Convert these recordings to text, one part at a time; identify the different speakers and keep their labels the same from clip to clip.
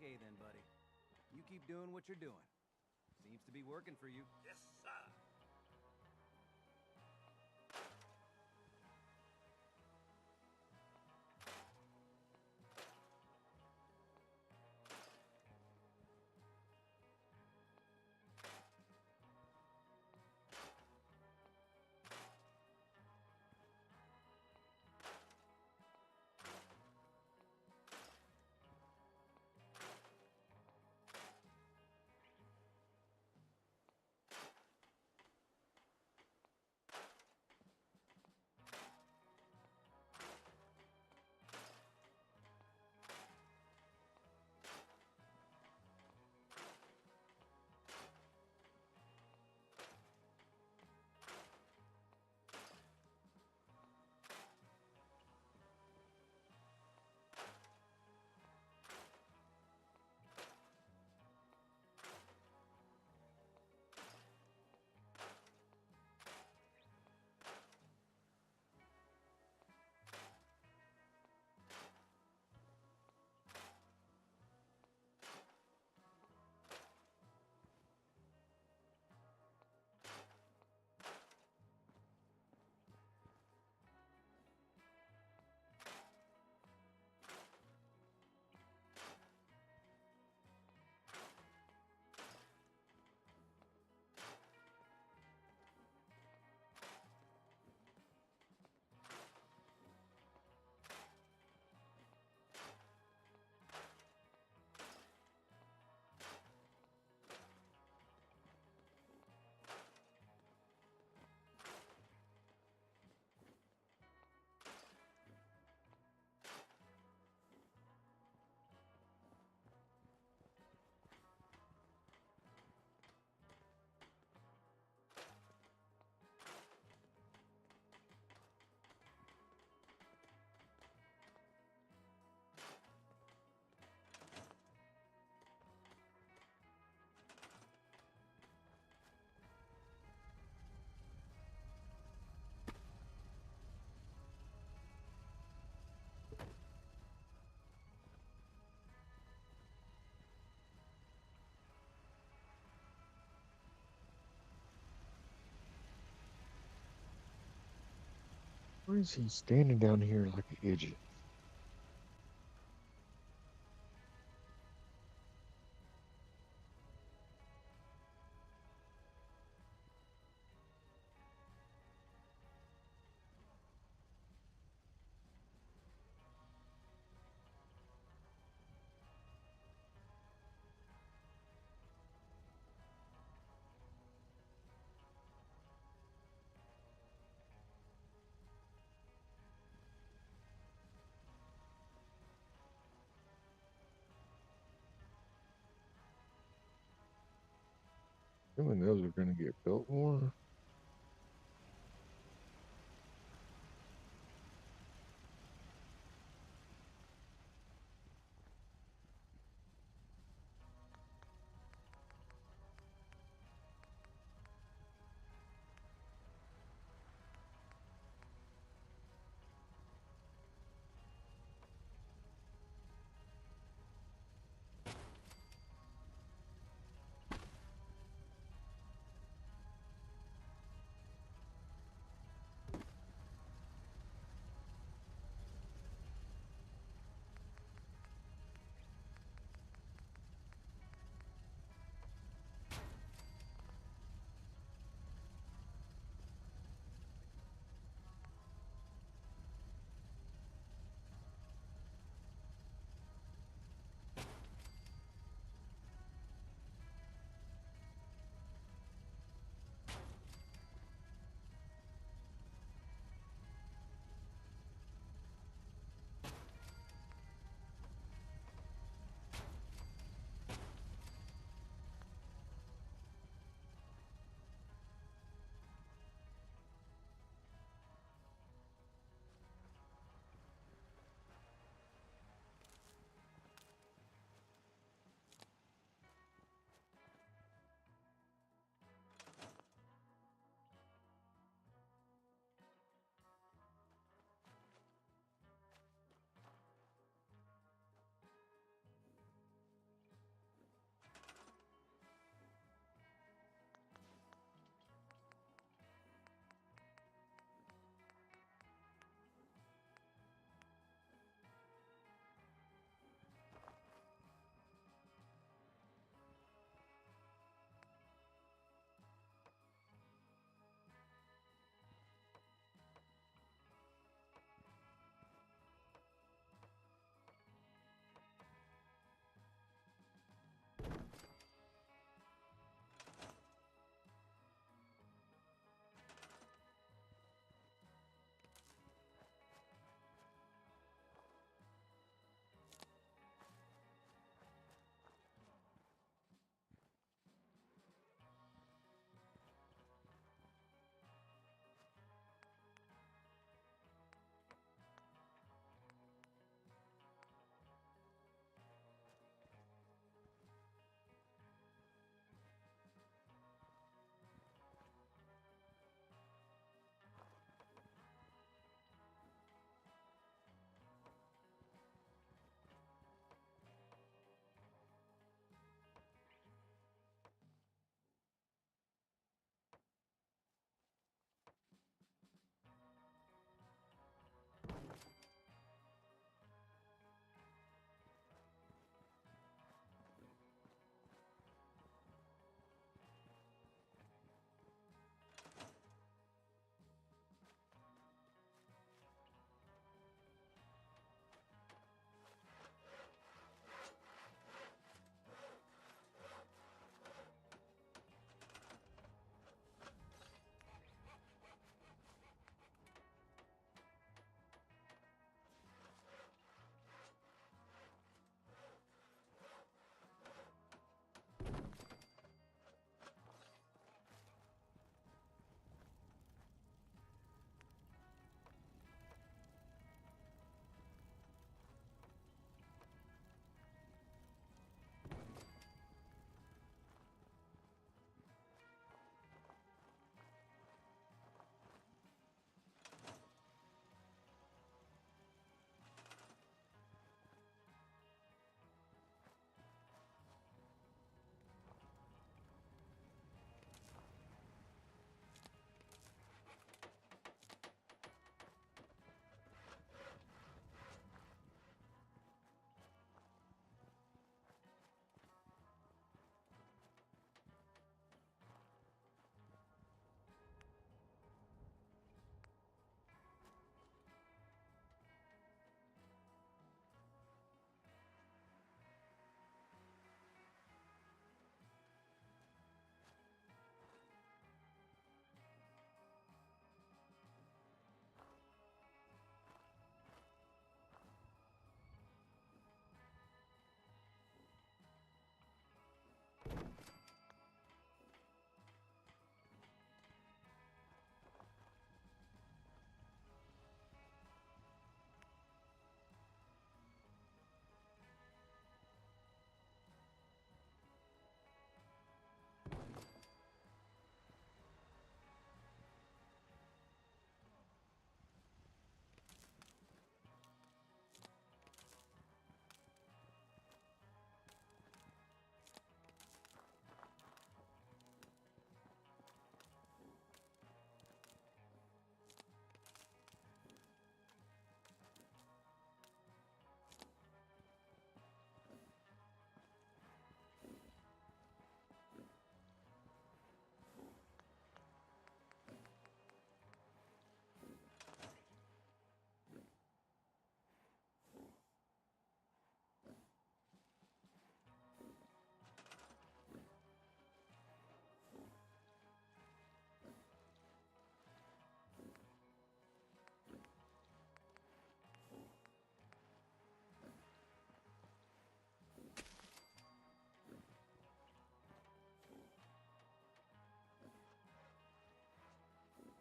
Speaker 1: Okay then, buddy. You keep doing what you're doing. Seems to be working for you.
Speaker 2: Yes, sir.
Speaker 3: Why is he standing down here like an idiot? Assuming those are going to get built more.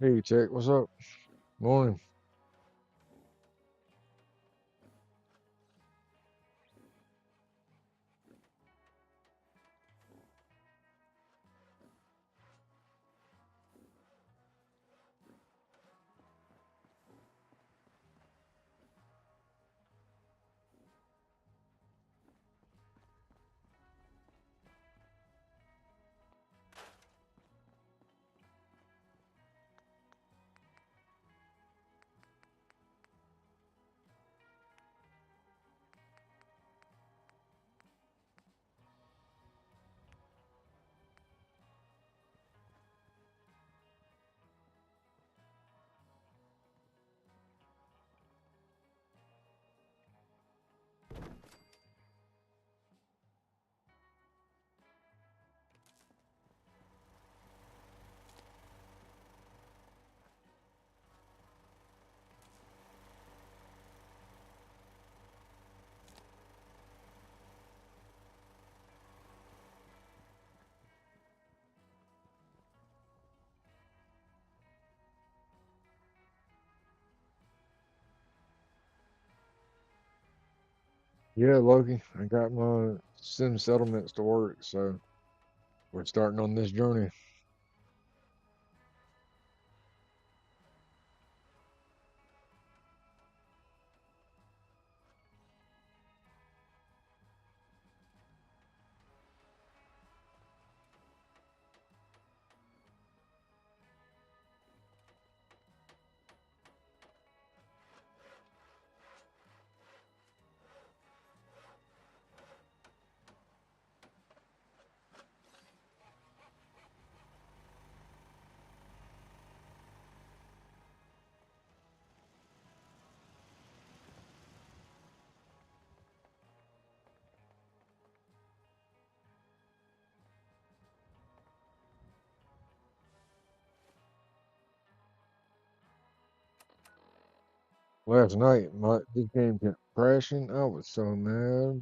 Speaker 3: Hey, check. What's up? Morning. Yeah, Loki. I got my sim settlements to work, so we're starting on this journey. Last night, this game kept crashing. I was so mad.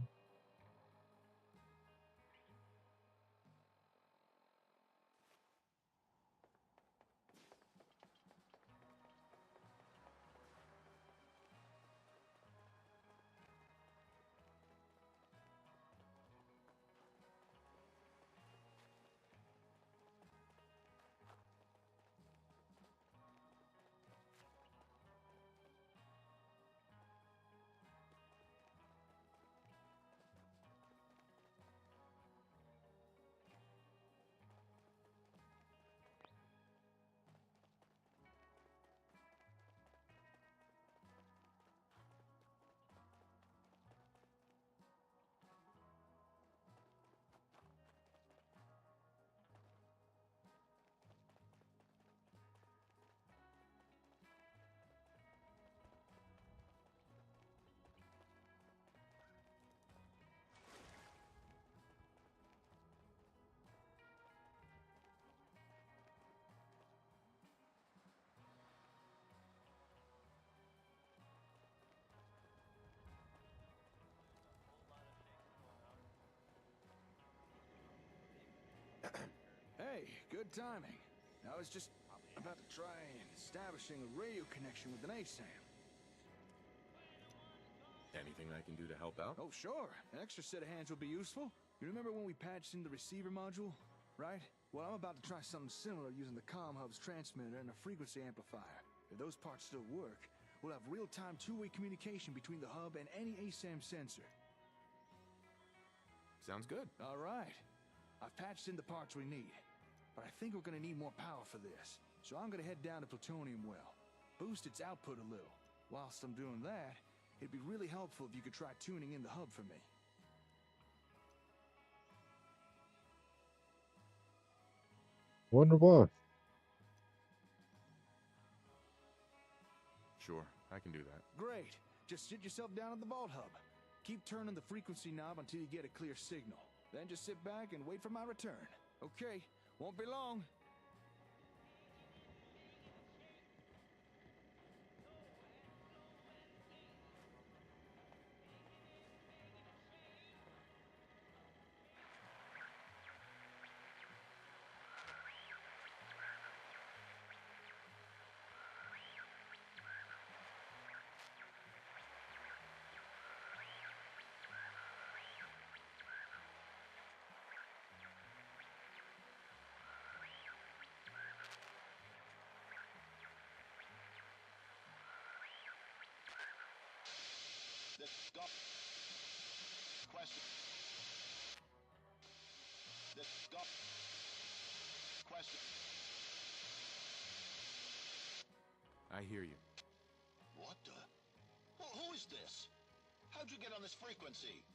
Speaker 2: Hey, good timing. I was just about to try establishing a radio connection with an ASAM.
Speaker 4: Anything I can do to help out?
Speaker 2: Oh, sure. An extra set of hands would be useful. You remember when we patched in the receiver module, right? Well, I'm about to try something similar using the comm hub's transmitter and a frequency amplifier. If those parts still work, we'll have real-time two-way communication between the hub and any ASAM sensor.
Speaker 4: Sounds good.
Speaker 2: All right. I've patched in the parts we need, but I think we're gonna need more power for this. So I'm gonna head down to Plutonium Well, boost its output a little. Whilst I'm doing that, it'd be really helpful if you could try tuning in the hub for me.
Speaker 3: Wonder why.
Speaker 4: Sure, I can do that.
Speaker 2: Great. Just sit yourself down at the vault hub. Keep turning the frequency knob until you get a clear signal. Then just sit back and wait for my return. Okay, won't be long.
Speaker 5: This golf question. This golf question.
Speaker 4: I hear you.
Speaker 5: What the? Who is this? How'd you get on this frequency?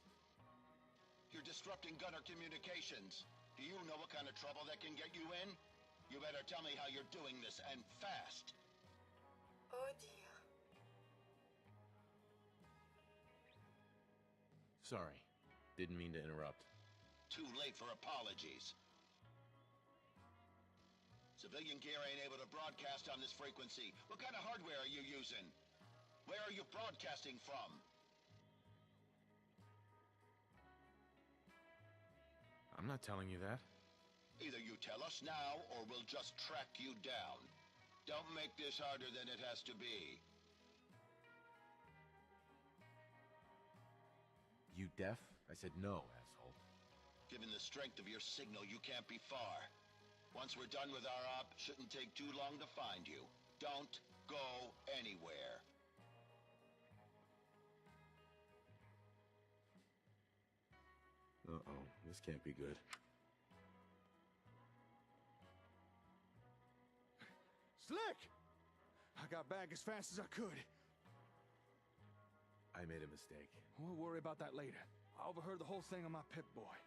Speaker 5: You're disrupting gunner communications. Do you know what kind of trouble that can get you in? You better tell me how you're doing this, and fast.
Speaker 6: Oh dear.
Speaker 4: Sorry. Didn't mean to interrupt.
Speaker 5: Too late for apologies. Civilian gear ain't able to broadcast on this frequency. What kind of hardware are you using? Where are you broadcasting from?
Speaker 4: I'm not telling you that.
Speaker 5: Either you tell us now, or we'll just track you down. Don't make this harder than it has to be.
Speaker 4: You deaf? I said no, asshole.
Speaker 5: Given the strength of your signal, you can't be far. Once we're done with our op, shouldn't take too long to find you. Don't go anywhere.
Speaker 4: Uh-oh, this can't be good.
Speaker 2: Slick! I got back as fast as I could.
Speaker 4: I made a mistake.
Speaker 2: We'll worry about that later. I overheard the whole thing on my Pip-Boy.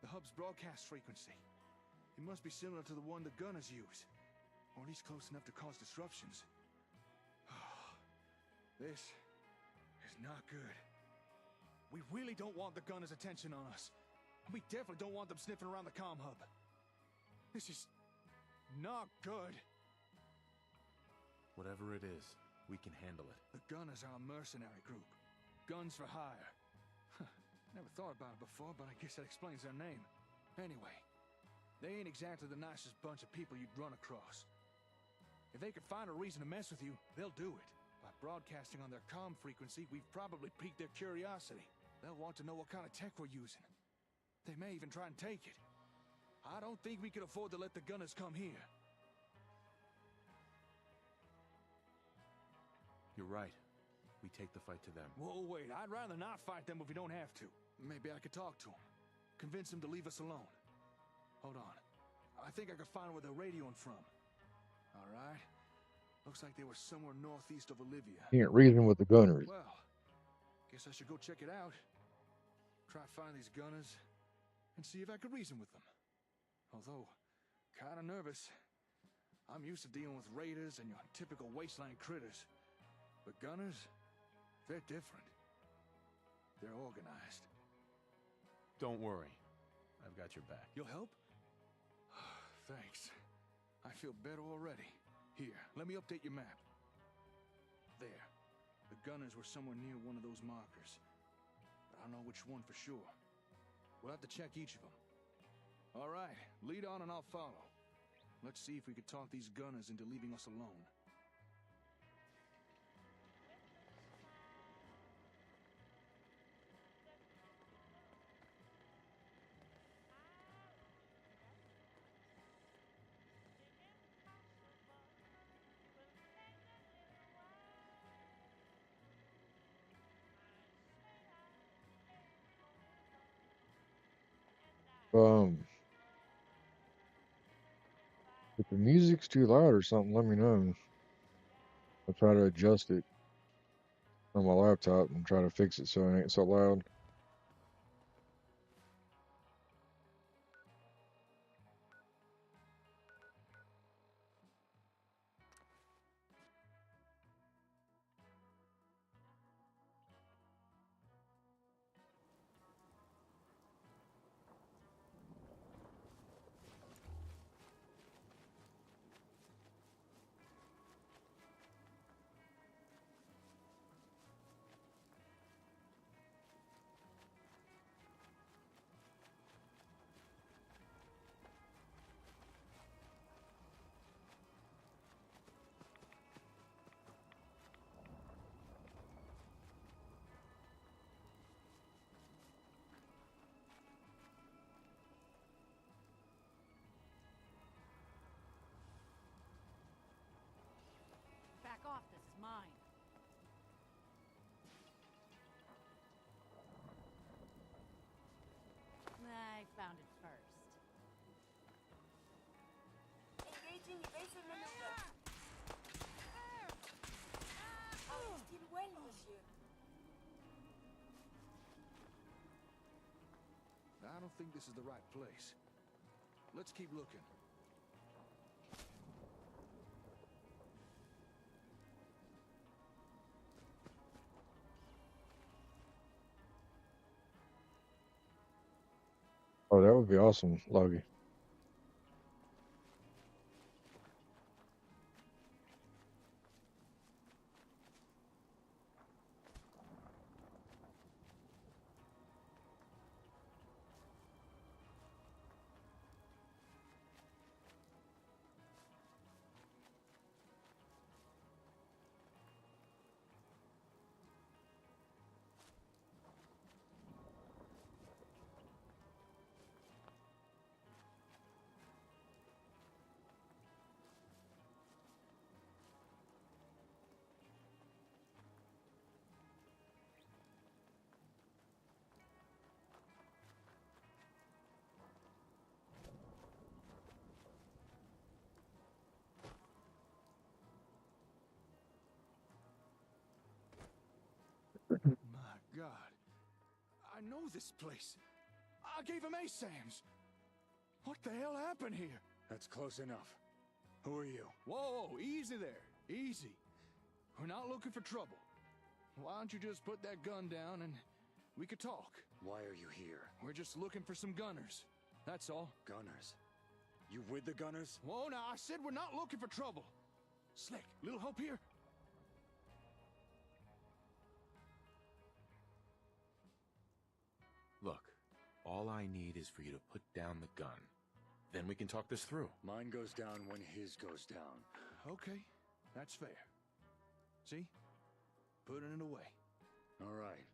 Speaker 2: The hub's broadcast frequency. It must be similar to the one the gunners use. Or at least close enough to cause disruptions. This is not good. We really don't want the gunners' attention on us. We definitely don't want them sniffing around the comm hub. This is not good.
Speaker 4: Whatever it is, we can handle it.
Speaker 2: The gunners are a mercenary group. Guns for hire. Never thought about it before, but I guess that explains their name. Anyway, they ain't exactly the nicest bunch of people you'd run across. If they could find a reason to mess with you, they'll do it. By broadcasting on their comm frequency, we've probably piqued their curiosity. They'll want to know what kind of tech we're using. They may even try and take it. I don't think we can afford to let the gunners come here.
Speaker 4: You're right. We take the fight to them.
Speaker 2: Whoa, wait. I'd rather not fight them if we don't have to. Maybe I could talk to them. Convince them to leave us alone. Hold on. I think I could find where they're radioing from. All right. Looks like they were somewhere northeast of Olivia.
Speaker 3: Can't reason with the gunners.
Speaker 2: Well, guess I should go check it out. Try to find these gunners and see if I could reason with them. Although, kind of nervous. I'm used to dealing with raiders and your typical wasteland critters. But gunners, they're different. They're organized.
Speaker 4: Don't worry. I've got your back.
Speaker 2: You'll help? Thanks. I feel better already. Here, let me update your map. There. The gunners were somewhere near one of those markers. But I don't know which one for sure. We'll have to check each of them. All right, lead on and I'll follow. Let's see if we could talk these gunners into leaving us alone.
Speaker 3: If the music's too loud or something, let me know. I'll try to adjust it on my laptop and try to fix it so it ain't so loud.
Speaker 2: don't think this is the right place. Let's keep looking.
Speaker 3: Oh, that would be awesome, Logie.
Speaker 2: My God. I know this place. I gave him ASAMs. What the hell happened here?
Speaker 7: That's close enough. Who are you?
Speaker 2: Whoa, easy there. Easy. We're not looking for trouble. Why don't you just put that gun down and we could talk?
Speaker 7: Why are you here?
Speaker 2: We're just looking for some gunners. That's all.
Speaker 7: Gunners? You with the gunners?
Speaker 2: Whoa, now, I said we're not looking for trouble. Slick, little help here?
Speaker 4: Look, all I need is for you to put down the gun. Then we can talk this through.
Speaker 7: Mine goes down when his goes down.
Speaker 2: Okay, that's fair. See? Putting it away.
Speaker 7: All right.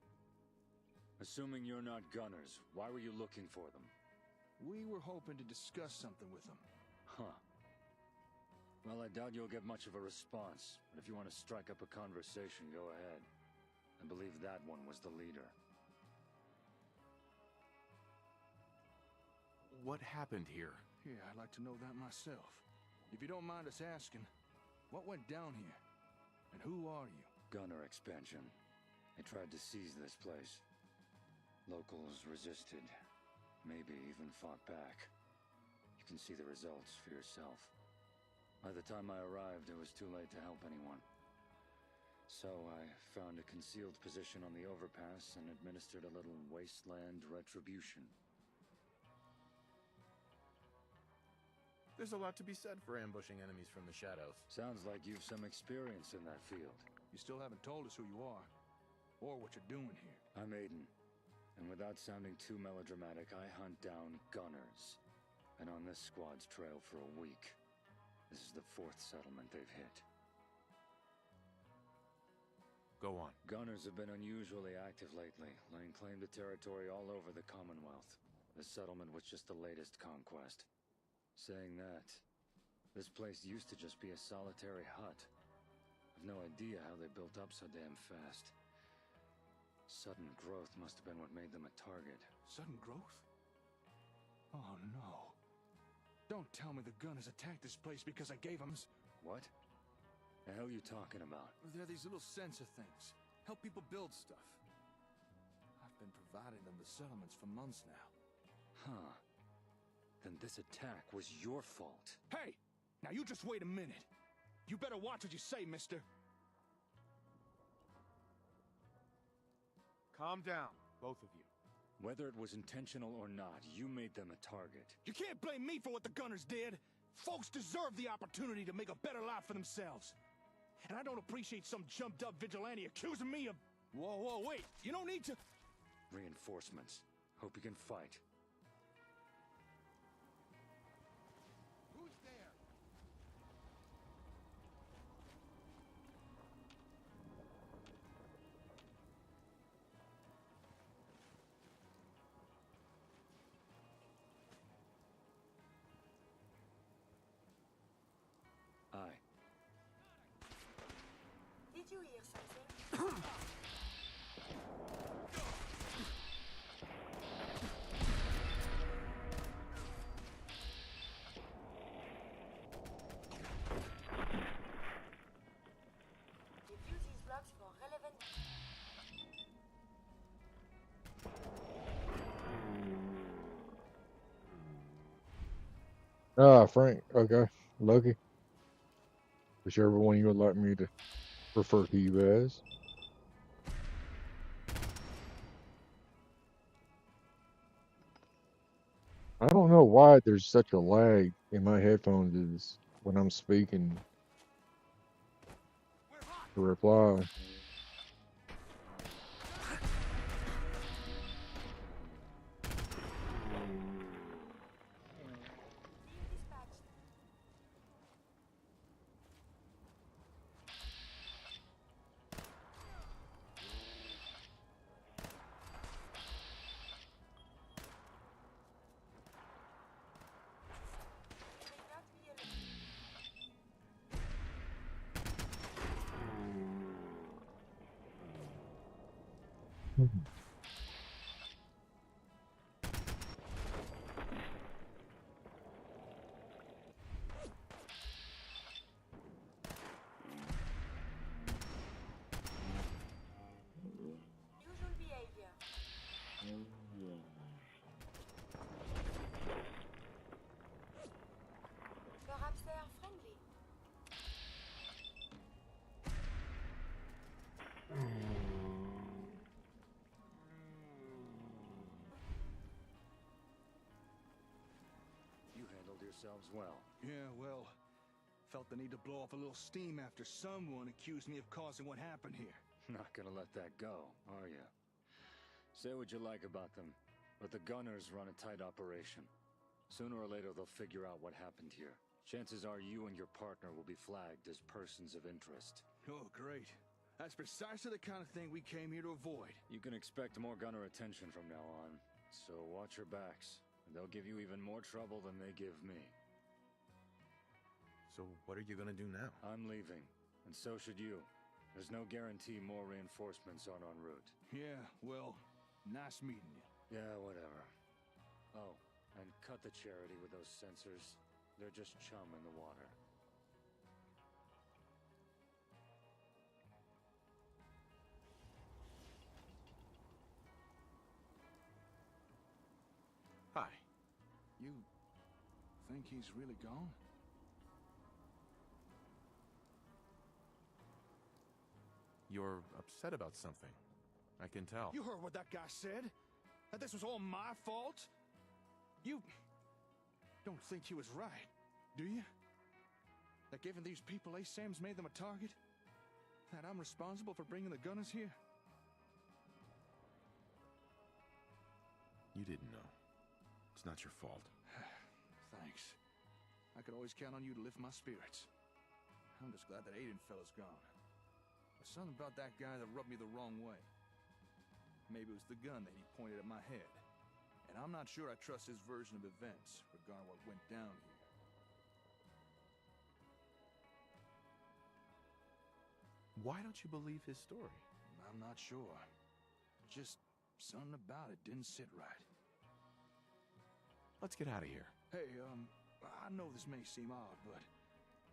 Speaker 7: Assuming you're not gunners, why were you looking for them?
Speaker 2: We were hoping to discuss something with them.
Speaker 7: Huh. Well, I doubt you'll get much of a response, but if you want to strike up a conversation, go ahead. I believe that one was the leader.
Speaker 4: What happened here?
Speaker 2: Yeah, I'd like to know that myself. If you don't mind us asking, what went down here? And who are you?
Speaker 7: Gunner expansion. They tried to seize this place. Locals resisted. Maybe even fought back. You can see the results for yourself. By the time I arrived, it was too late to help anyone. So I found a concealed position on the overpass and administered a little wasteland retribution.
Speaker 4: There's a lot to be said for ambushing enemies from the shadows.
Speaker 7: Sounds like you've some experience in that field.
Speaker 2: You still haven't told us who you are, or what you're doing here.
Speaker 7: I'm Aiden, and without sounding too melodramatic, I hunt down gunners. Been on this squad's trail for a week. This is the 4th settlement they've hit.
Speaker 4: Go on.
Speaker 7: Gunners have been unusually active lately, laying claim to territory all over the Commonwealth. This settlement was just the latest conquest. Saying that, this place used to just be a solitary hut. I've no idea how they built up so damn fast. Sudden growth must have been what made them a target.
Speaker 2: Sudden growth? Oh no. Don't tell me the gunners attacked this place because I gave them...
Speaker 7: What? The hell you talking about?
Speaker 2: They're these little sensor things. Help people build stuff. I've been providing them the settlements for months now.
Speaker 7: Huh. Then this attack was your fault.
Speaker 2: Hey! Now you just wait a minute. You better watch what you say, mister.
Speaker 8: Calm down, both of you.
Speaker 7: Whether it was intentional or not, you made them a target.
Speaker 2: You can't blame me for what the gunners did. Folks deserve the opportunity to make a better life for themselves. And I don't appreciate some jumped-up vigilante accusing me of... Whoa, wait. You don't need to...
Speaker 7: Reinforcements. Hope you can fight.
Speaker 2: Who's there?
Speaker 7: Aye.
Speaker 6: Did you hear something? Defuse these blocks for relevant...
Speaker 3: Ah, Frank. Okay. Lucky. Whichever one you would like me to refer to you as. I don't know why there's such a lag in my headphones is when I'm speaking to reply.
Speaker 6: Being dispatched. May not be alone.
Speaker 3: Mhm.
Speaker 6: Usual behavior. Perhaps they are friendly.
Speaker 7: You handled yourselves well.
Speaker 2: Yeah, well, felt the need to blow off a little steam after someone accused me of causing what happened here.
Speaker 7: Not gonna let that go, are you? Say what you like about them, but the gunners run a tight operation. Sooner or later, they'll figure out what happened here. Chances are you and your partner will be flagged as persons of interest.
Speaker 2: Oh, great. That's precisely the kind of thing we came here to avoid.
Speaker 7: You can expect more gunner attention from now on, so watch your backs. They'll give you even more trouble than they give me.
Speaker 4: So what are you gonna do now?
Speaker 7: I'm leaving, and so should you. There's no guarantee more reinforcements aren't en route.
Speaker 2: Yeah, well, nice meeting you.
Speaker 7: Yeah, whatever. Oh, and cut the charity with those sensors. They're just chum in the water.
Speaker 4: Hi.
Speaker 2: You think he's really gone?
Speaker 4: You're upset about something. I can tell.
Speaker 2: You heard what that guy said? That this was all my fault? You don't think he was right, do you? That given these people Sam's made them a target? That I'm responsible for bringing the gunners here?
Speaker 4: You didn't know. It's not your fault.
Speaker 2: Thanks. I could always count on you to lift my spirits. I'm just glad that Aiden fella's gone. There's something about that guy that rubbed me the wrong way. Maybe it was the gun that he pointed at my head. And I'm not sure I trust his version of events, regarding what went down here.
Speaker 4: Why don't you believe his story?
Speaker 2: I'm not sure. Just something about it didn't sit right.
Speaker 4: Let's get out of here.
Speaker 2: Hey, I know this may seem odd, but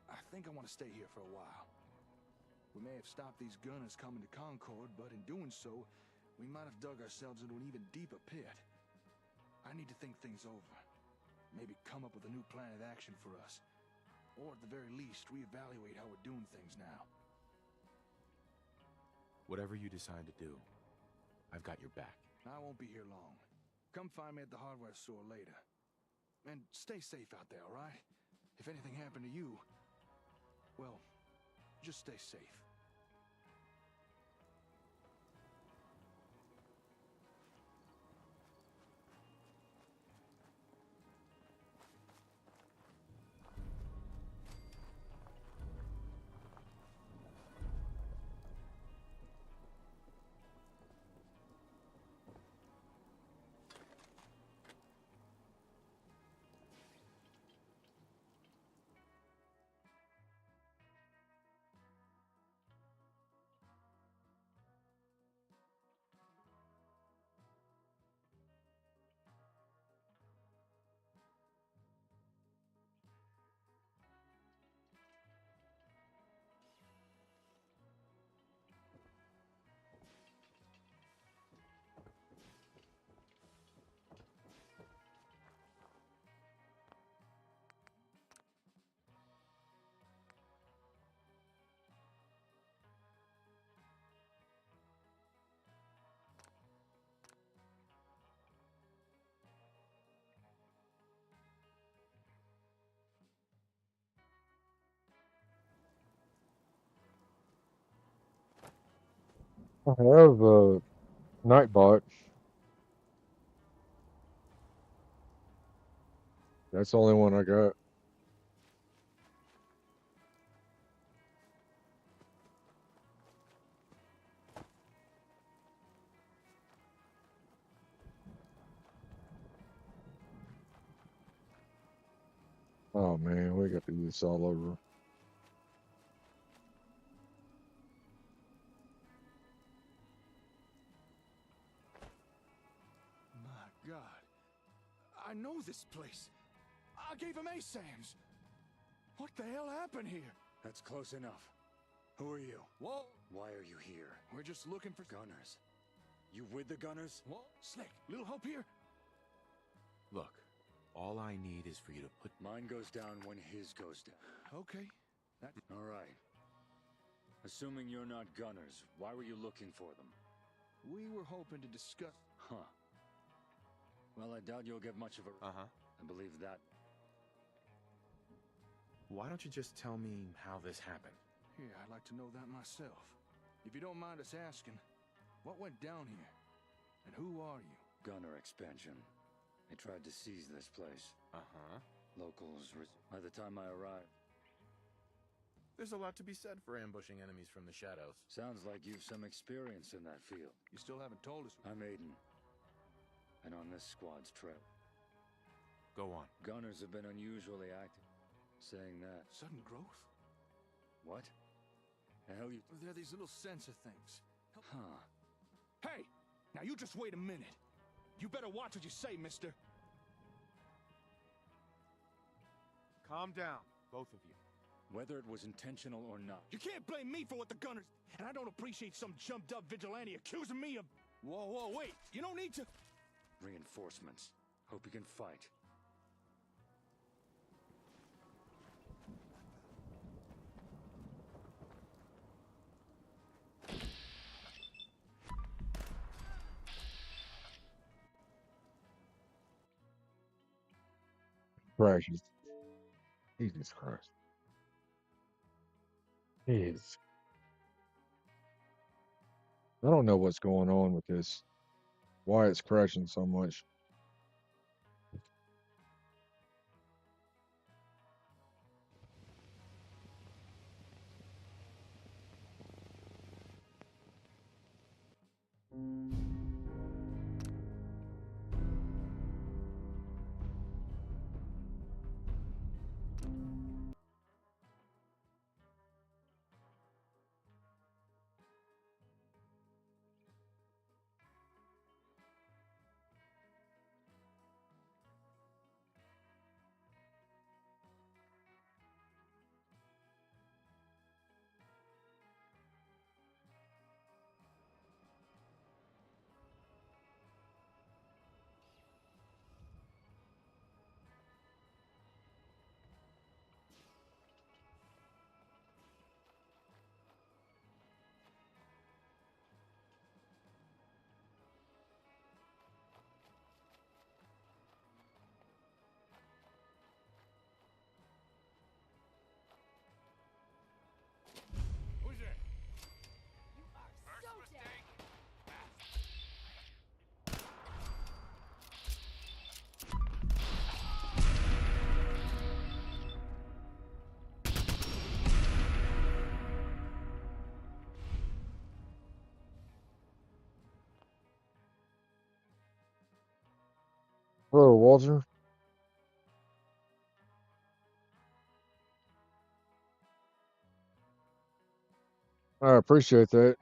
Speaker 2: I think I want to stay here for a while. We may have stopped these gunners coming to Concord, but in doing so, we might have dug ourselves into an even deeper pit. I need to think things over. Maybe come up with a new plan of action for us. Or at the very least, reevaluate how we're doing things now.
Speaker 4: Whatever you decide to do, I've got your back.
Speaker 2: I won't be here long. Come find me at the hardware store later. And stay safe out there, all right? If anything happened to you, well, just stay safe.
Speaker 3: I have a Nightbot. That's the only one I got. Oh man, we got to do this all over.
Speaker 2: My God. I know this place. I gave him ASAMs. What the hell happened here?
Speaker 7: That's close enough. Who are you?
Speaker 2: Whoa.
Speaker 7: Why are you here?
Speaker 2: We're just looking for
Speaker 7: Gunners. You with the Gunners?
Speaker 2: Whoa. Slick, little hope here?
Speaker 4: Look, all I need is for you to put...
Speaker 7: Mine goes down when his goes down.
Speaker 2: Okay.
Speaker 7: All right. Assuming you're not Gunners, why were you looking for them?
Speaker 2: We were hoping to discuss.
Speaker 7: Huh. Well, I doubt you'll get much of a...
Speaker 4: Uh-huh.
Speaker 7: I believe that.
Speaker 4: Why don't you just tell me how this happened?
Speaker 2: Yeah, I'd like to know that myself. If you don't mind us asking, what went down here? And who are you?
Speaker 7: Gunner expansion. They tried to seize this place.
Speaker 4: Uh-huh.
Speaker 7: Locals, by the time I arrived...
Speaker 4: There's a lot to be said for ambushing enemies from the shadows.
Speaker 7: Sounds like you've some experience in that field.
Speaker 2: You still haven't told us.
Speaker 7: I'm Aiden. And on this squad's trail.
Speaker 4: Go on.
Speaker 7: Gunners have been unusually active. Saying that.
Speaker 2: Sudden growth?
Speaker 7: What? The hell you...
Speaker 2: They're these little sensor things.
Speaker 7: Huh.
Speaker 2: Hey! Now you just wait a minute. You better watch what you say, mister.
Speaker 8: Calm down, both of you.
Speaker 7: Whether it was intentional or not.
Speaker 2: You can't blame me for what the Gunners... And I don't appreciate some jumped-up vigilante accusing me of... Whoa, wait. You don't need to...
Speaker 7: Reinforcements. Hope you can fight.
Speaker 3: Crashes. Jesus Christ. Jeez. I don't know what's going on with this. Why it's crashing so much.
Speaker 2: Who's there?
Speaker 6: You are so dead.
Speaker 3: Hello, Walter. I appreciate that.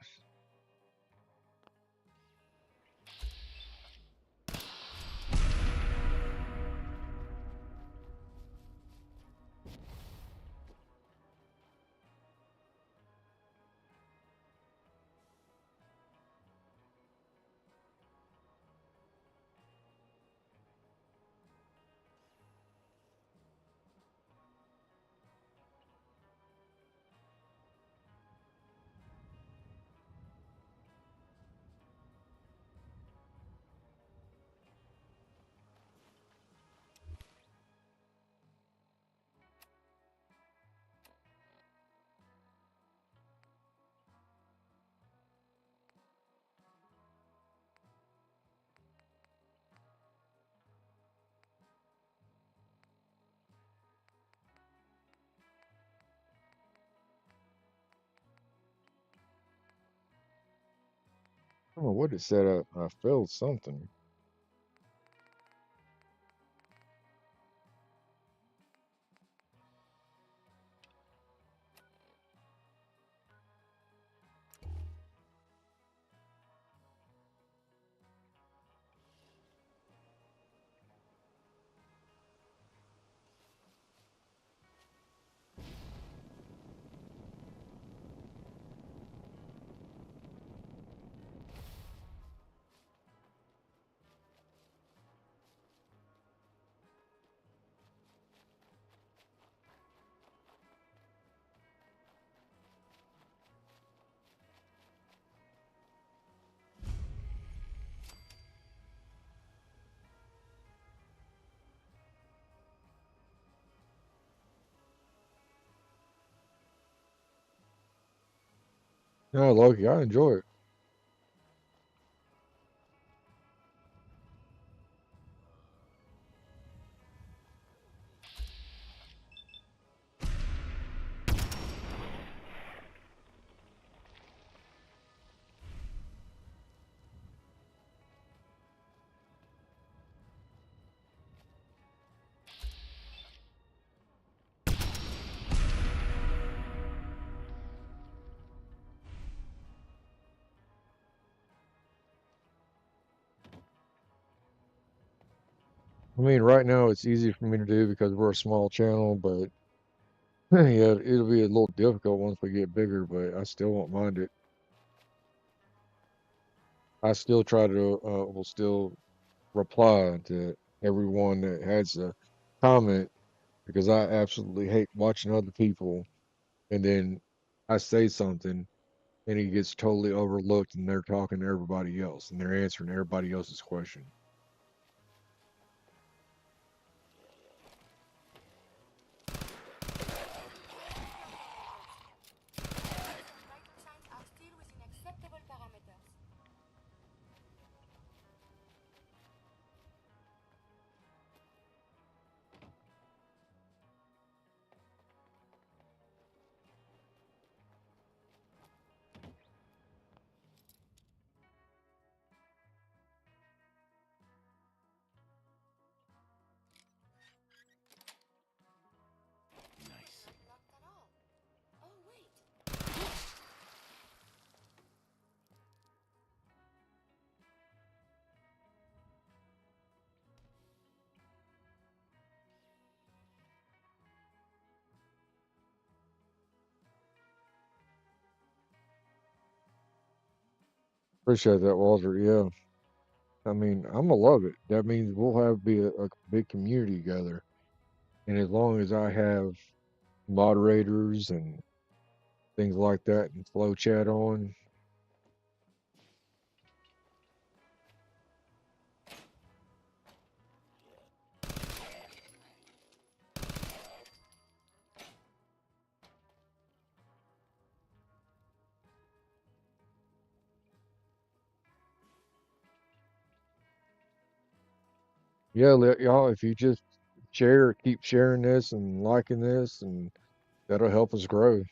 Speaker 3: I don't know what it said. I failed something. No, Loki, I enjoy it. I mean, right now it's easy for me to do because we're a small channel, but yeah, it'll be a little difficult once we get bigger, but I still won't mind it. I still try to, will still reply to everyone that has a comment because I absolutely hate watching other people and then I say something and it gets totally overlooked and they're talking to everybody else and they're answering everybody else's question.
Speaker 6: Vital signs are still within acceptable parameters.
Speaker 4: Nice.
Speaker 6: Not at all. Oh, wait.
Speaker 3: Appreciate that, Walter. Yeah. I mean, I'm gonna love it. That means we'll have be a big community together. And as long as I have moderators and things like that and flow chat on, yeah, y'all, if you just share, keep sharing this and liking this, and that'll help us grow.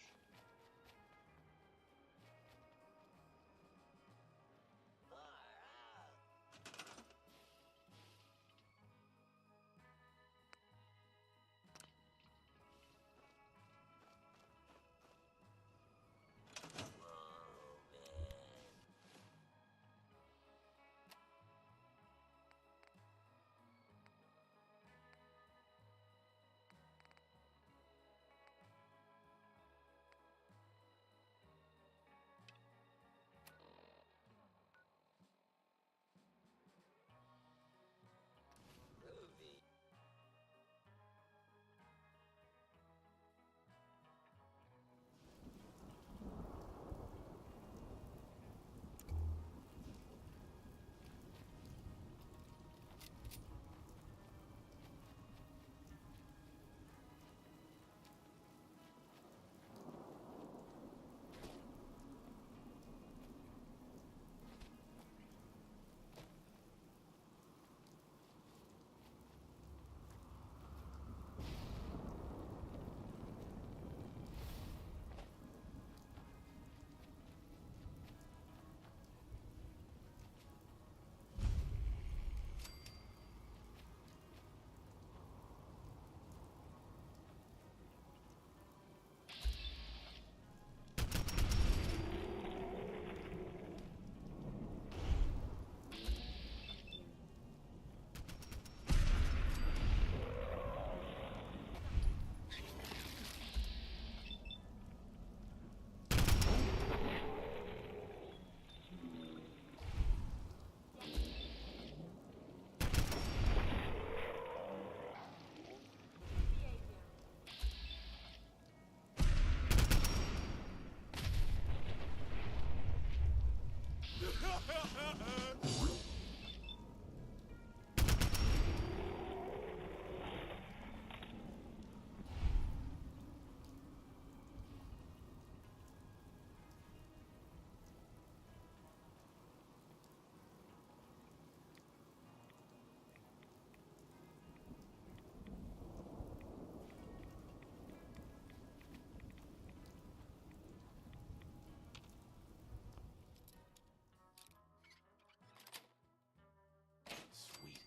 Speaker 4: Sweet.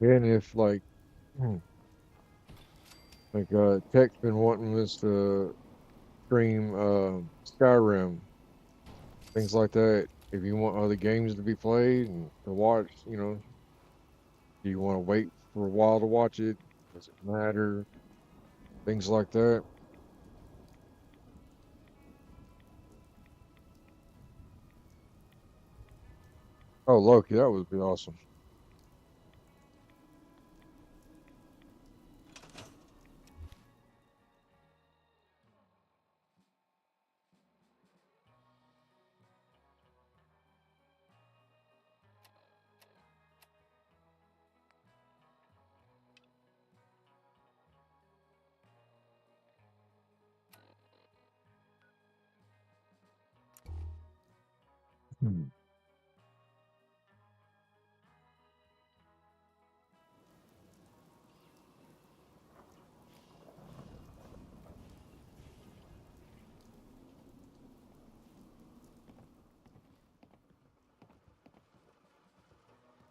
Speaker 3: And if Tech's been wanting us to stream Skyrim, things like that. If you want other games to be played and to watch, do you want to wait for a while to watch it? Does it matter? Things like that. Oh, Loki, that would be awesome. Hmm.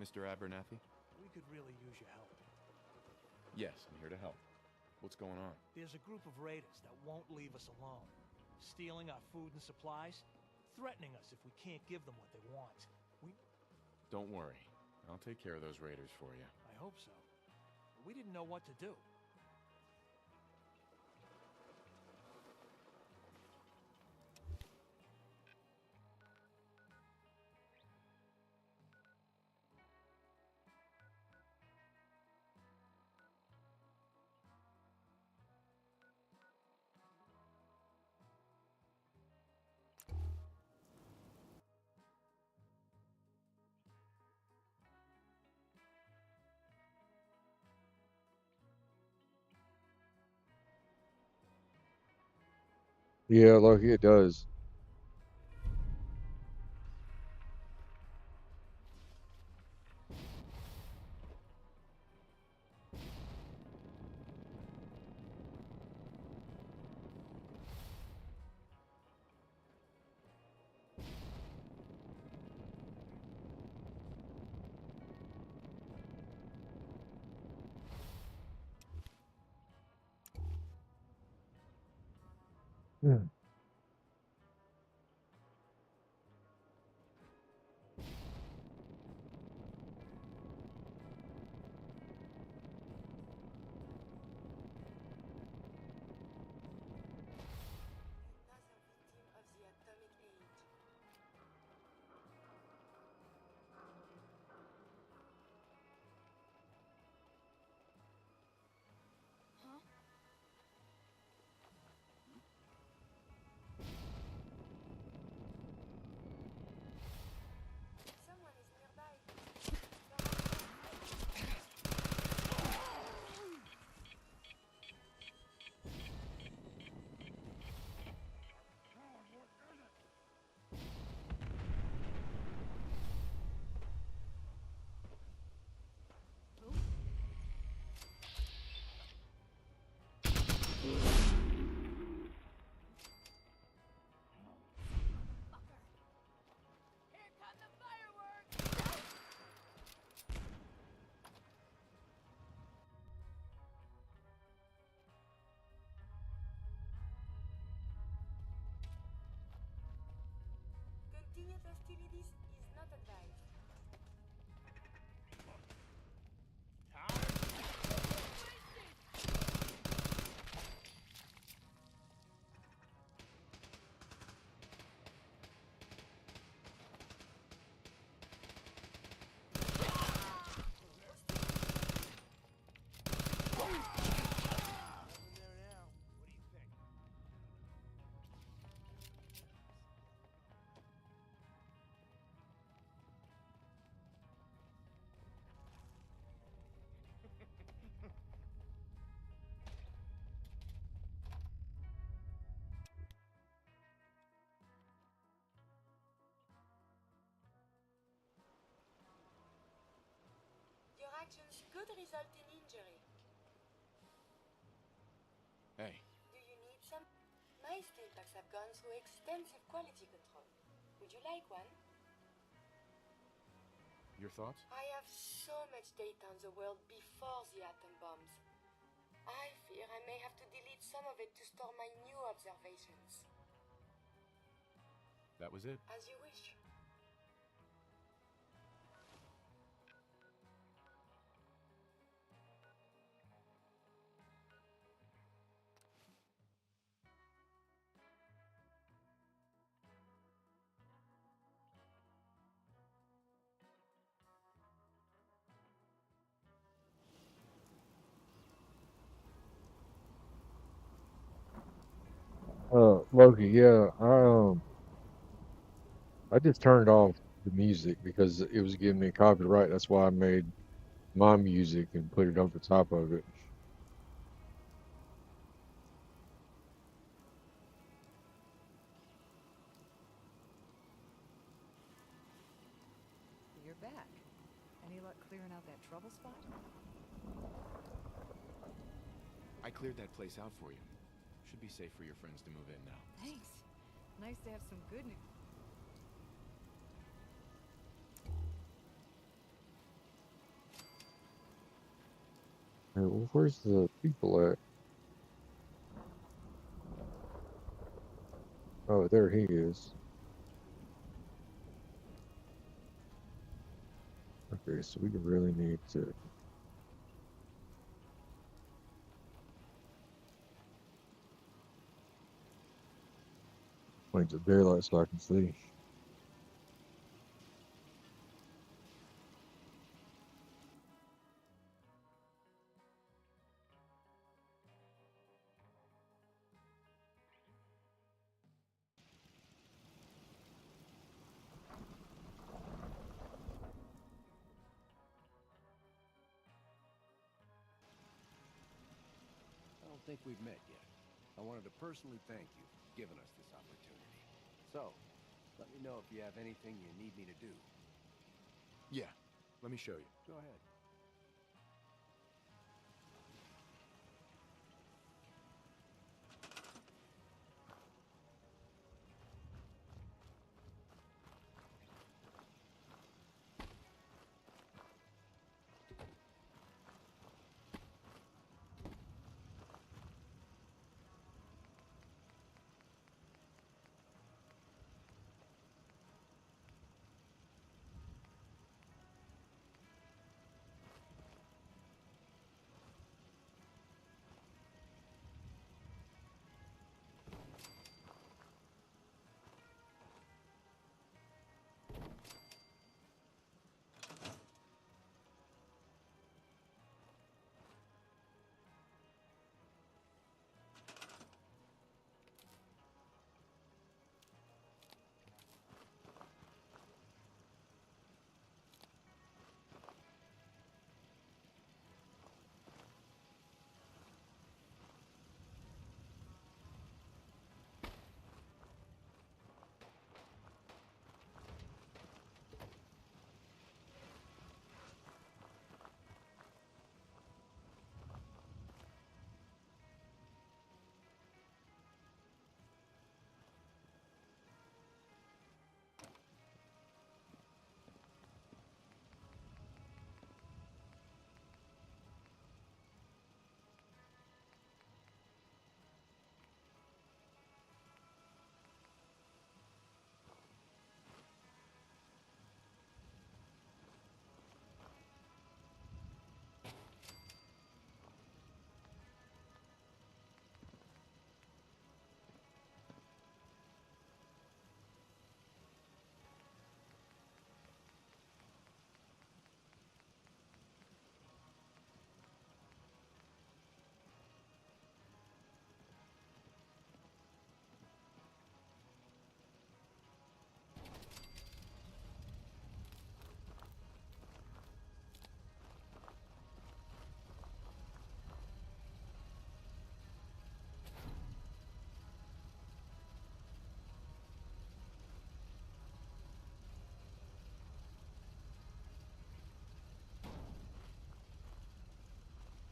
Speaker 4: Mr. Abernathy?
Speaker 9: We could really use your help.
Speaker 4: Yes, I'm here to help. What's going on?
Speaker 9: There's a group of raiders that won't leave us alone. Stealing our food and supplies, threatening us if we can't give them what they want.
Speaker 4: Don't worry. I'll take care of those raiders for you.
Speaker 9: I hope so. We didn't know what to do.
Speaker 3: Yeah, Loki, it does. Hmm.
Speaker 6: Another victim of the atomic age. Huh? Someone is nearby. Here come the fireworks! Continued hostilities is not advised. could result in injury.
Speaker 4: Hey,
Speaker 6: Do you need some? My steel packs have gone through extensive quality control. Would you like one?
Speaker 4: your thoughts?
Speaker 6: I have so much data on the world before the atom bombs. I fear I may have to delete some of it to store my new observations.
Speaker 4: That was it?
Speaker 6: As you wish.
Speaker 3: Loki, yeah, I just turned off the music because it was giving me copyright. That's why I made my music and put it over top of it.
Speaker 10: You're back. Any luck clearing out that trouble spot?
Speaker 4: I cleared that place out for you. Should be safe for your friends to move in now.
Speaker 10: Thanks. Nice to have some good news.
Speaker 3: Hey, well, where's the people at? Oh, there he is. Okay, so we really need to change the daylight so I can see.
Speaker 1: I don't think we've met yet. I wanted to personally thank you for giving us this opportunity. So, let me know if you have anything you need me to do.
Speaker 4: Yeah, let me show you.
Speaker 1: Go ahead.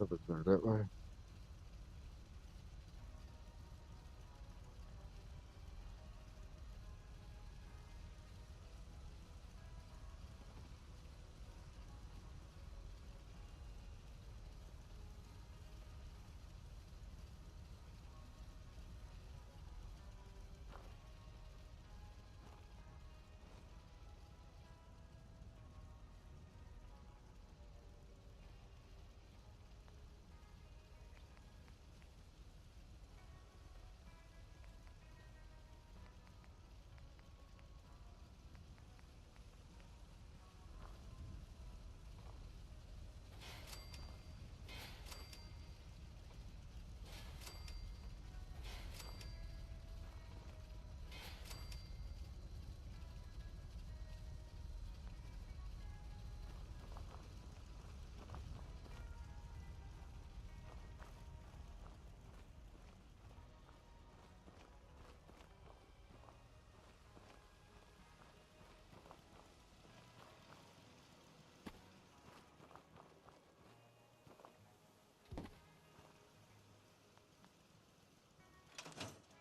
Speaker 3: Over there, that way.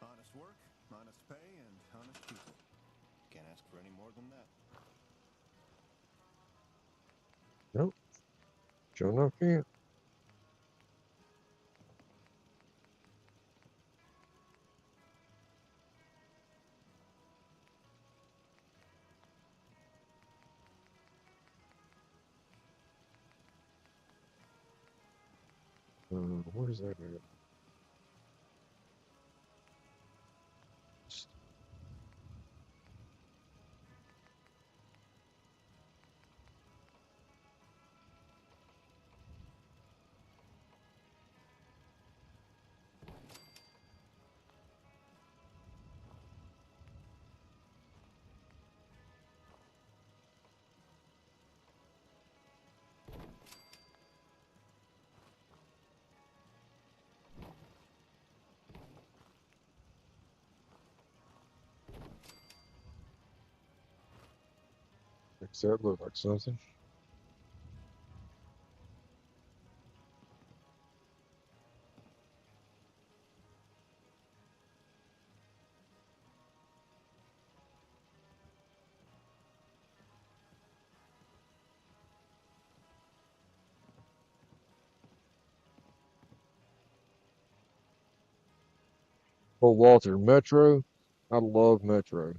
Speaker 11: Honest work, honest pay, and honest people. Can't ask for any more than that.
Speaker 3: Nope. Sure enough, can't. Where's that at? Does that look like something? Oh, Walter, Metro. I love Metro.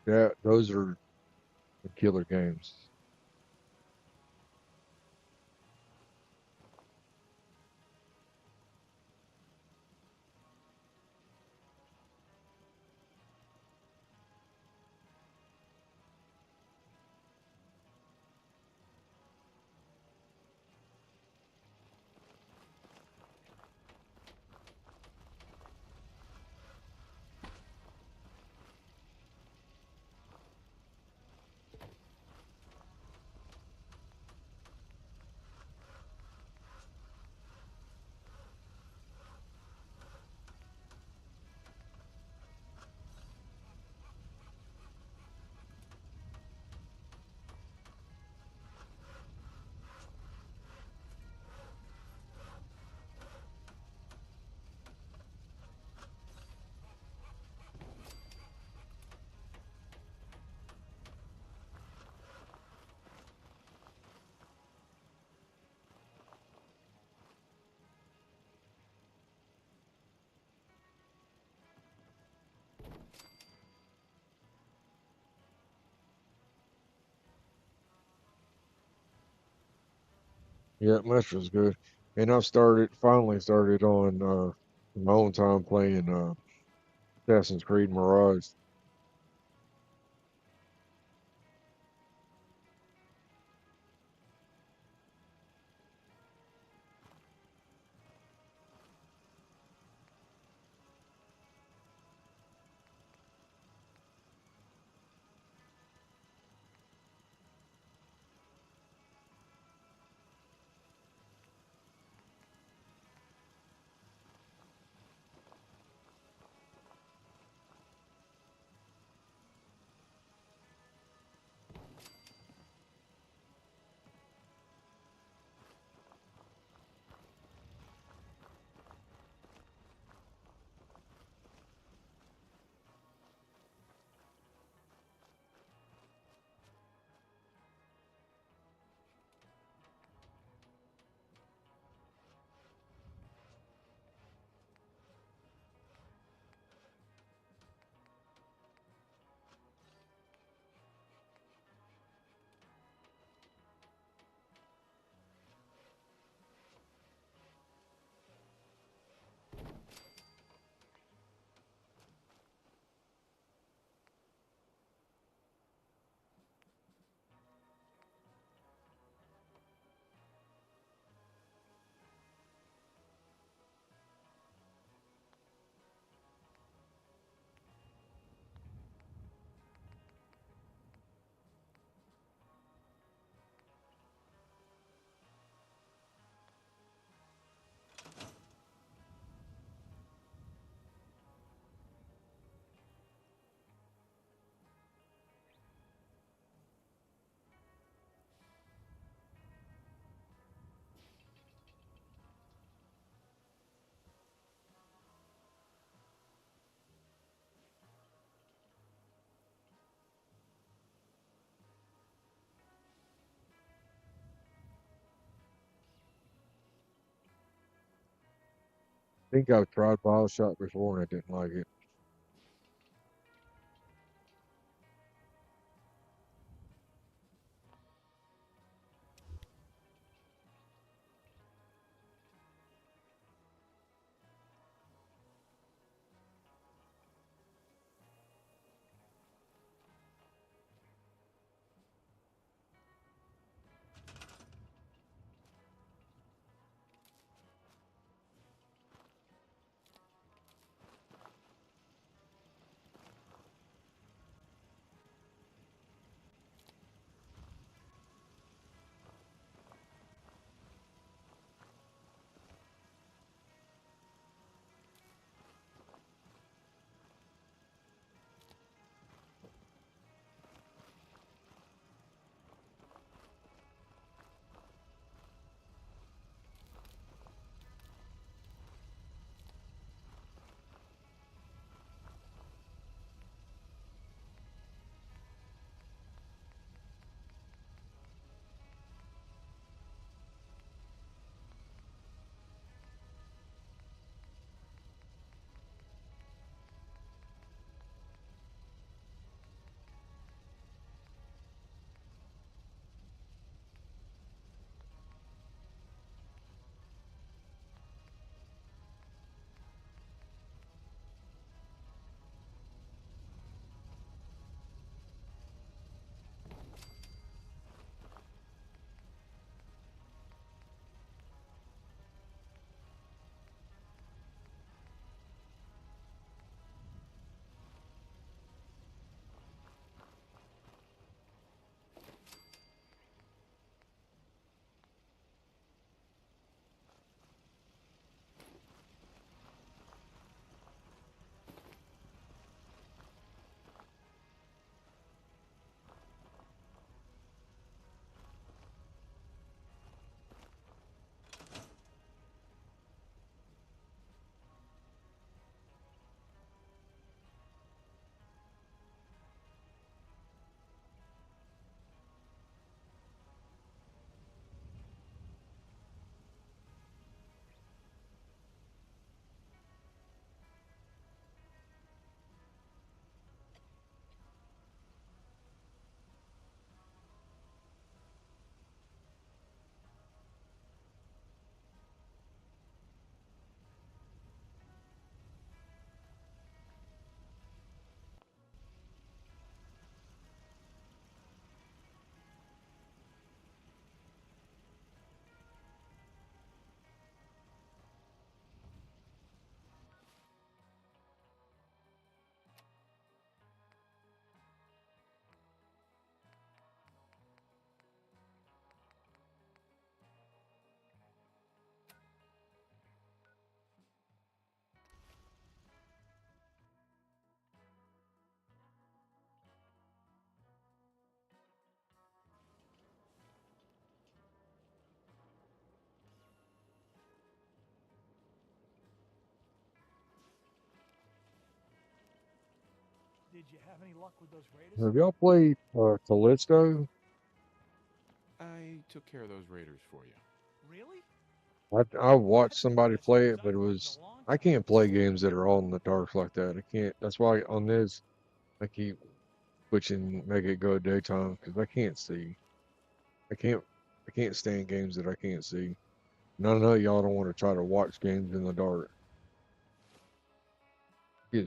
Speaker 3: Yeah, those are the killer games. Yeah, Metro's good. And I finally started on my own time playing Assassin's Creed Mirage. think I've tried Bioshock before and I didn't like it.
Speaker 9: Did you have any luck with those raiders?
Speaker 3: Have y'all played Callisto?
Speaker 4: I took care of those raiders for you.
Speaker 9: Really?
Speaker 3: I watched somebody
Speaker 9: That's the
Speaker 3: play it,
Speaker 9: best
Speaker 3: but
Speaker 9: I've
Speaker 3: it
Speaker 9: heard in
Speaker 3: was
Speaker 9: a long
Speaker 3: I
Speaker 9: time.
Speaker 3: can't play games that are all in the dark like that. I can't. That's why on this I keep switching, make it go daytime because I can't see. I can't. I can't stand games that I can't see. And I know y'all don't want to try to watch games in the dark. Yeah.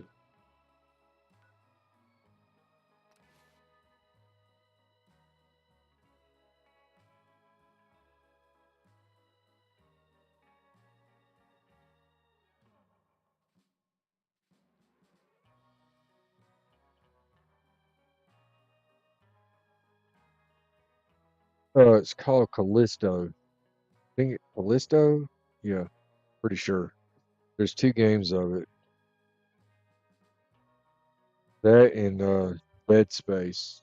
Speaker 3: It's called Callisto. Think Callisto? Yeah, pretty sure. There's two games of it. That and Dead Space.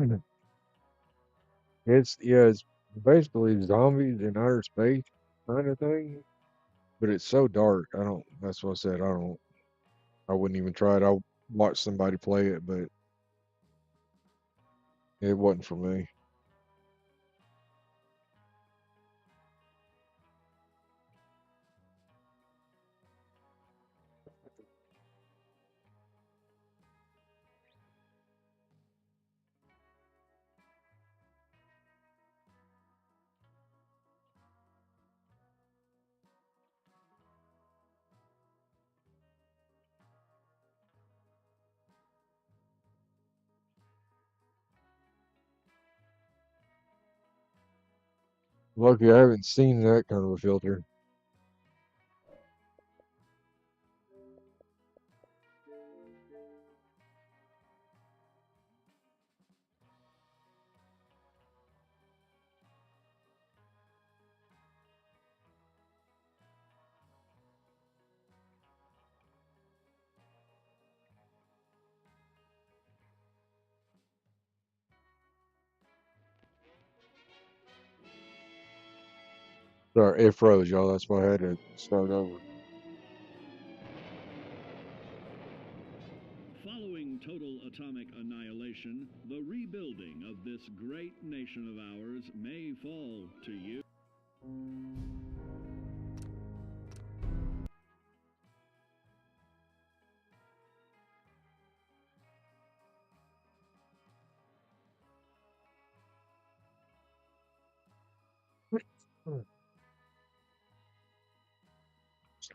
Speaker 3: Mhm. It's basically zombies in outer space kind of thing. but it's so dark. I don't. That's what I said. I don't. I wouldn't even try it. I watched somebody play it, but it wasn't for me. Lucky I haven't seen that kind of a filter. Sorry, it froze, y'all. That's why I had to start over.
Speaker 12: Following total atomic annihilation, the rebuilding of this great nation of ours may fall to you.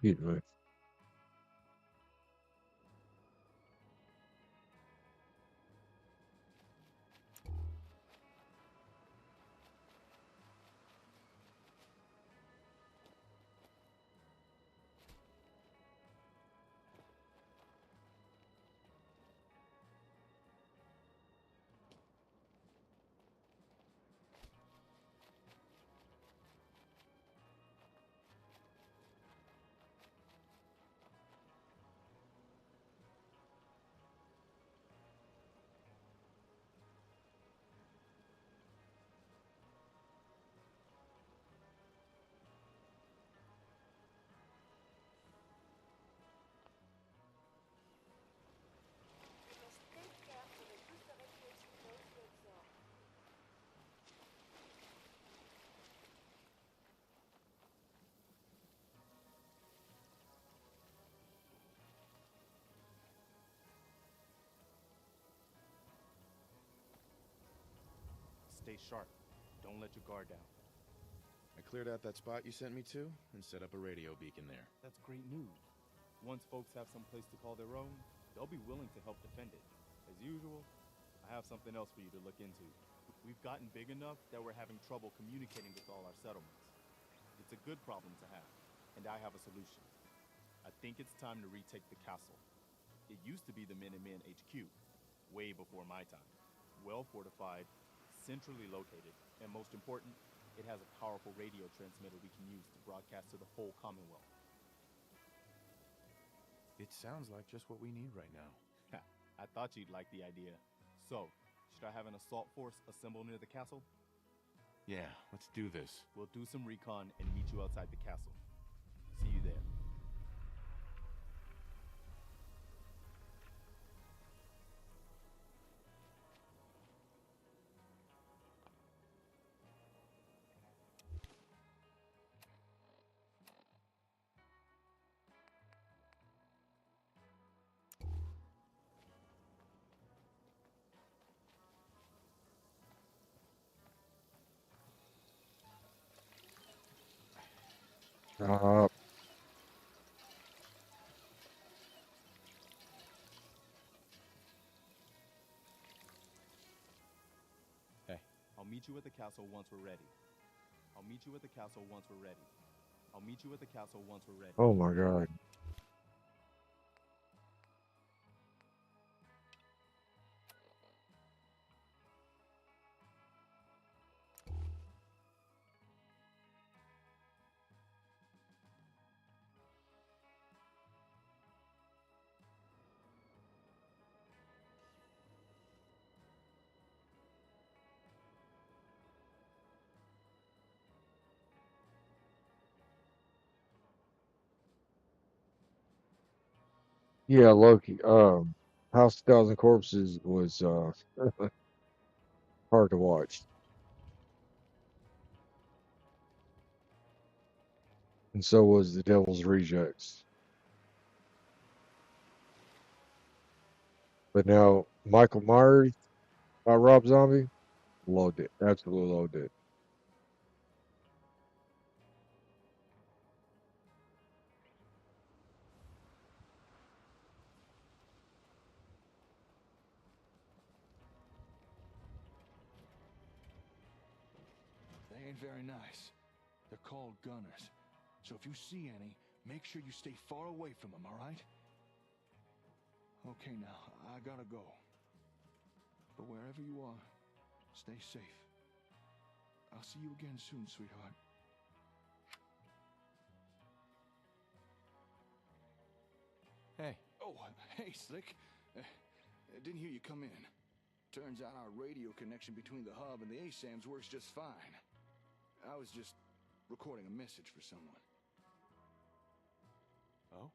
Speaker 3: Excuse me.
Speaker 6: You must take care to reduce the radiation load you absorb.
Speaker 8: Stay sharp. Don't let your guard down.
Speaker 4: I cleared out that spot you sent me to and set up a radio beacon there.
Speaker 8: That's great news. Once folks have some place to call their own, they'll be willing to help defend it. As usual, I have something else for you to look into. We've gotten big enough that we're having trouble communicating with all our settlements. It's a good problem to have, and I have a solution. I think it's time to retake the castle. It used to be the Minutemen HQ, way before my time. Well fortified, centrally located, and most important, it has a powerful radio transmitter we can use to broadcast to the whole Commonwealth.
Speaker 4: It sounds like just what we need right now.
Speaker 8: I thought you'd like the idea. So, should I have an assault force assemble near the castle?
Speaker 4: Yeah, let's do this.
Speaker 8: We'll do some recon and meet you outside the castle. See you there.
Speaker 3: Stop.
Speaker 8: Hey, I'll meet you at the castle once we're ready. I'll meet you at the castle once we're ready. I'll meet you at the castle once we're ready.
Speaker 3: Oh my God. Yeah, Loki. House of Thousand Corpses was hard to watch, and so was The Devil's Rejects. But now Michael Myers by Rob Zombie, loved it. Absolutely loved it.
Speaker 2: They ain't very nice. They're called gunners. So if you see any, make sure you stay far away from them, all right? Okay, now, I gotta go. But wherever you are, stay safe. I'll see you again soon, sweetheart.
Speaker 8: Hey.
Speaker 2: Oh, hey, Slick. Didn't hear you come in. Turns out our radio connection between the hub and the ASAMs works just fine. I was just recording a message for someone.
Speaker 8: Oh?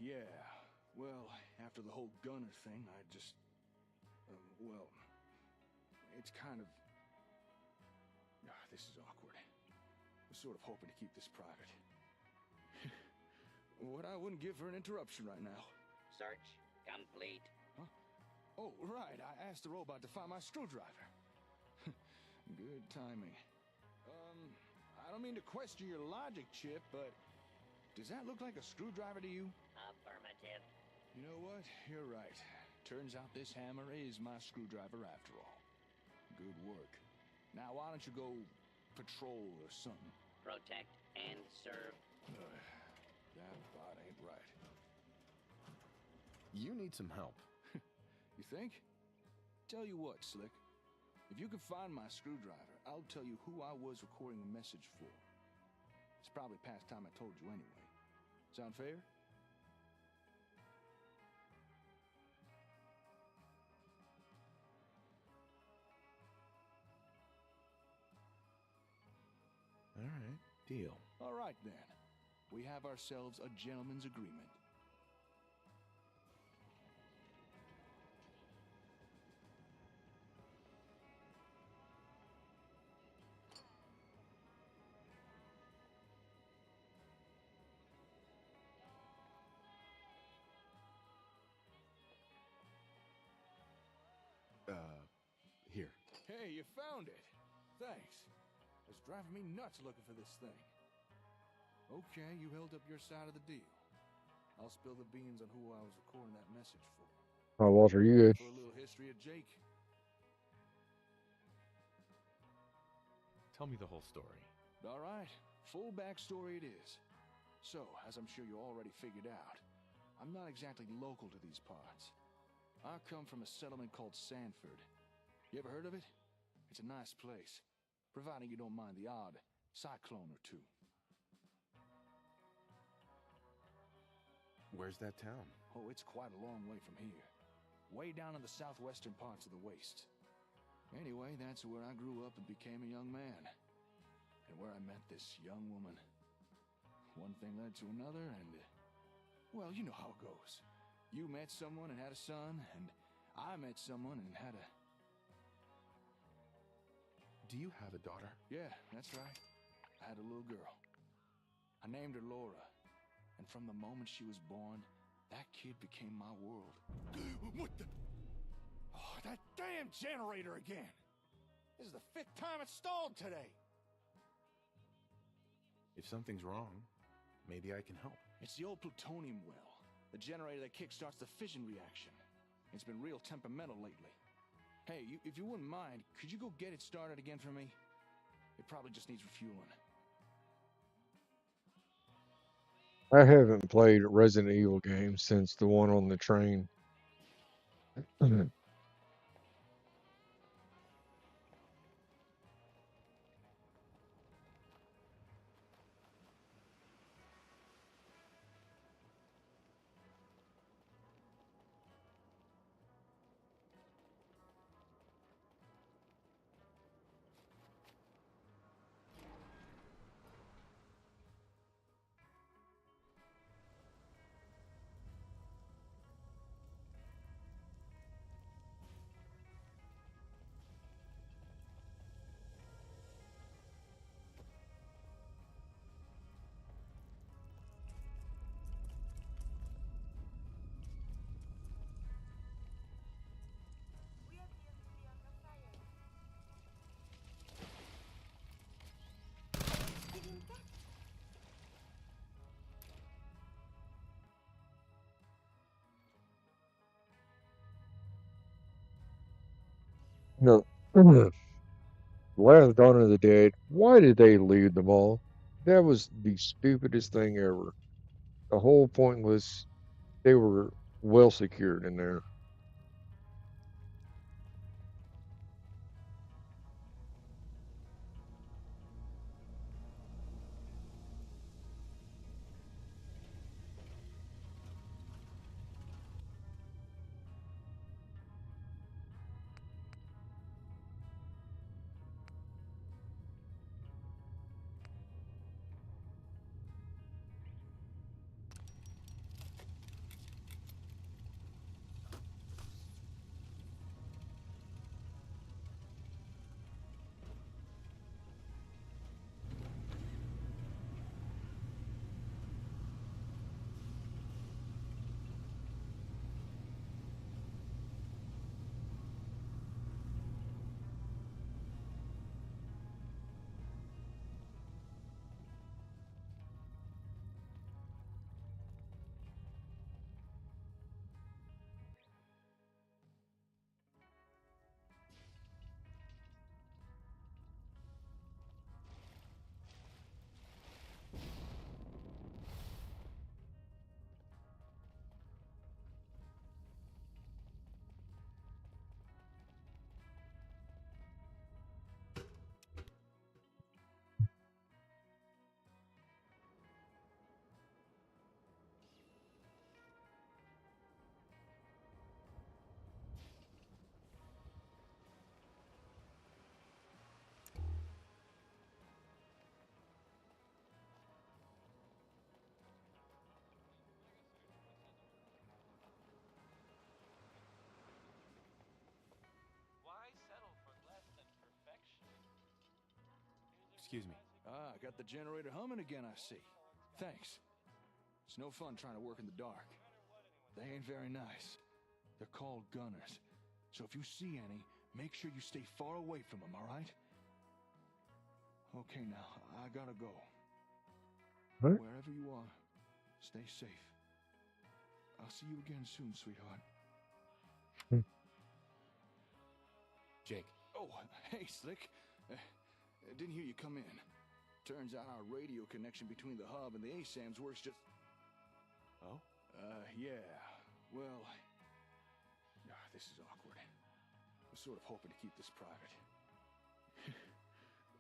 Speaker 2: Yeah. Well, after the whole gunner thing, I just... well... It's kind of... this is awkward. I was sort of hoping to keep this private. What I wouldn't give for an interruption right now.
Speaker 13: Search complete.
Speaker 2: Huh? Oh, right. I asked the robot to find my screwdriver. Good timing. I don't mean to question your logic, Chip, but does that look like a screwdriver to you?
Speaker 13: Affirmative.
Speaker 2: You know what? You're right. Turns out this hammer is my screwdriver after all. Good work. Now, why don't you go patrol or something?
Speaker 13: Protect and serve.
Speaker 2: That bot ain't right.
Speaker 1: You need some help.
Speaker 2: You think? Tell you what, Slick. If you can find my screwdriver, I'll tell you who I was recording a message for. It's probably past time I told you anyway. Sound fair?
Speaker 4: All right, deal.
Speaker 2: All right, then. We have ourselves a gentleman's agreement.
Speaker 1: Here.
Speaker 2: Hey, you found it. Thanks. It's driving me nuts looking for this thing. Okay, you held up your side of the deal. I'll spill the beans on who I was recording that message for.
Speaker 3: Oh, Walter, you good?
Speaker 2: For a little history of Jake.
Speaker 4: Tell me the whole story.
Speaker 2: All right, full backstory it is. So, as I'm sure you already figured out, I'm not exactly local to these parts. I come from a settlement called Sanford. You ever heard of it? It's a nice place, providing you don't mind the odd cyclone or two.
Speaker 4: Where's that town?
Speaker 2: Oh, it's quite a long way from here. Way down in the southwestern parts of the waste. Anyway, that's where I grew up and became a young man. And where I met this young woman. One thing led to another, and... well, you know how it goes. You met someone and had a son, and I met someone and had a...
Speaker 4: Do you have a daughter?
Speaker 2: Yeah, that's right. I had a little girl. I named her Laura. And from the moment she was born, that kid became my world. What the... oh, that damn generator again! This is the 5th time it's stalled today!
Speaker 4: If something's wrong, maybe I can help.
Speaker 2: It's the old plutonium well. The generator that kickstarts the fission reaction. It's been real temperamental lately. Hey, if you wouldn't mind, could you go get it started again for me? It probably just needs refueling.
Speaker 3: I haven't played a Resident Evil game since the one on the train. No. Last Dawn of the Dead. Why did they leave them all? That was the stupidest thing ever. The whole point was they were well secured in there.
Speaker 8: Excuse me.
Speaker 2: Ah, got the generator humming again, I see. Thanks. It's no fun trying to work in the dark. They ain't very nice. They're called gunners. So if you see any, make sure you stay far away from them, all right? Okay, now, I gotta go.
Speaker 3: What?
Speaker 2: Wherever you are, stay safe. I'll see you again soon, sweetheart.
Speaker 8: Jake.
Speaker 2: Oh, hey, Slick. Didn't hear you come in. Turns out our radio connection between the hub and the ASAMs works just...
Speaker 8: Oh?
Speaker 2: Yeah. Well... this is awkward. I'm sort of hoping to keep this private.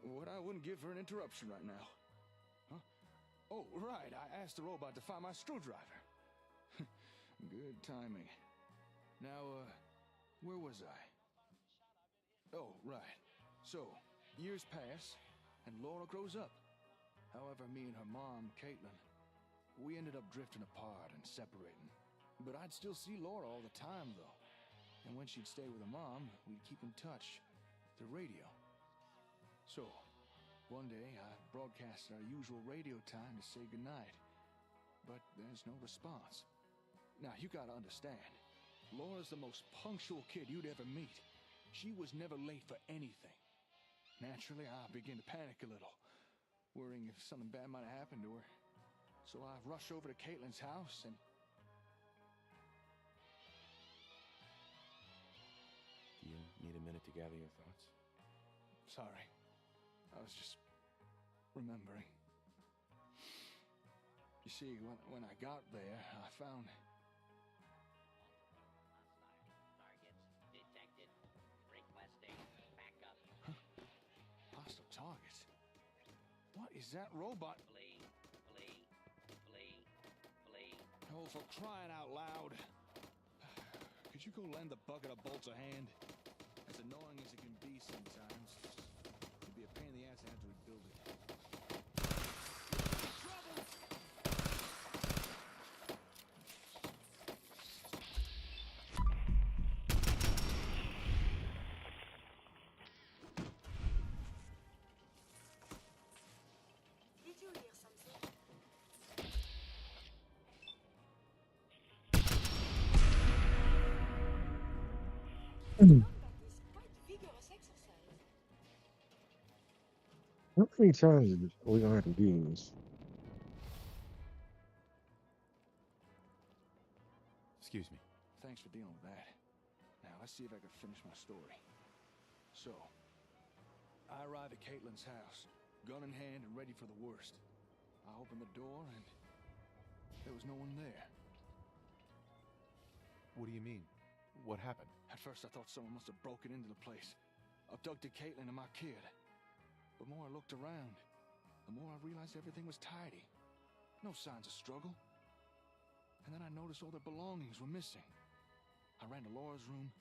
Speaker 2: What I wouldn't give for an interruption right now. Huh? Oh, right. I asked the robot to find my screwdriver. Good timing. Now, where was I? Oh, right. So, years pass, and Laura grows up. However, me and her mom, Caitlin, we ended up drifting apart and separating. But I'd still see Laura all the time, though. And when she'd stay with her mom, we'd keep in touch through radio. So, one day, I broadcasted our usual radio time to say goodnight. But there's no response. Now, you gotta understand, Laura's the most punctual kid you'd ever meet. She was never late for anything. Naturally, I began to panic a little, worrying if something bad might have happened to her. So I rushed over to Caitlin's house and...
Speaker 4: Do you need a minute to gather your thoughts?
Speaker 2: Sorry. I was just remembering. You see, when I got there, I found...
Speaker 13: Targets detected. Requesting backup.
Speaker 2: Hostile targets? What is that robot?
Speaker 13: Flee.
Speaker 2: Oh, for crying out loud. Could you go lend the bucket of bolts a hand? As annoying as it can be sometimes, it'd be a pain in the ass to have to rebuild it.
Speaker 6: Did you hear something? Combat is quite vigorous exercise.
Speaker 3: How many times are we gonna have to do this?
Speaker 8: Excuse me.
Speaker 2: Thanks for dealing with that. Now, let's see if I can finish my story. So, I arrive at Caitlin's house, gun in hand and ready for the worst. I open the door and there was no one there.
Speaker 4: What do you mean? What happened?
Speaker 2: At first I thought someone must have broken into the place, abducted Caitlin and my kid. But more I looked around, the more I realized everything was tidy. No signs of struggle. And then I noticed all their belongings were missing. I ran to Laura's room.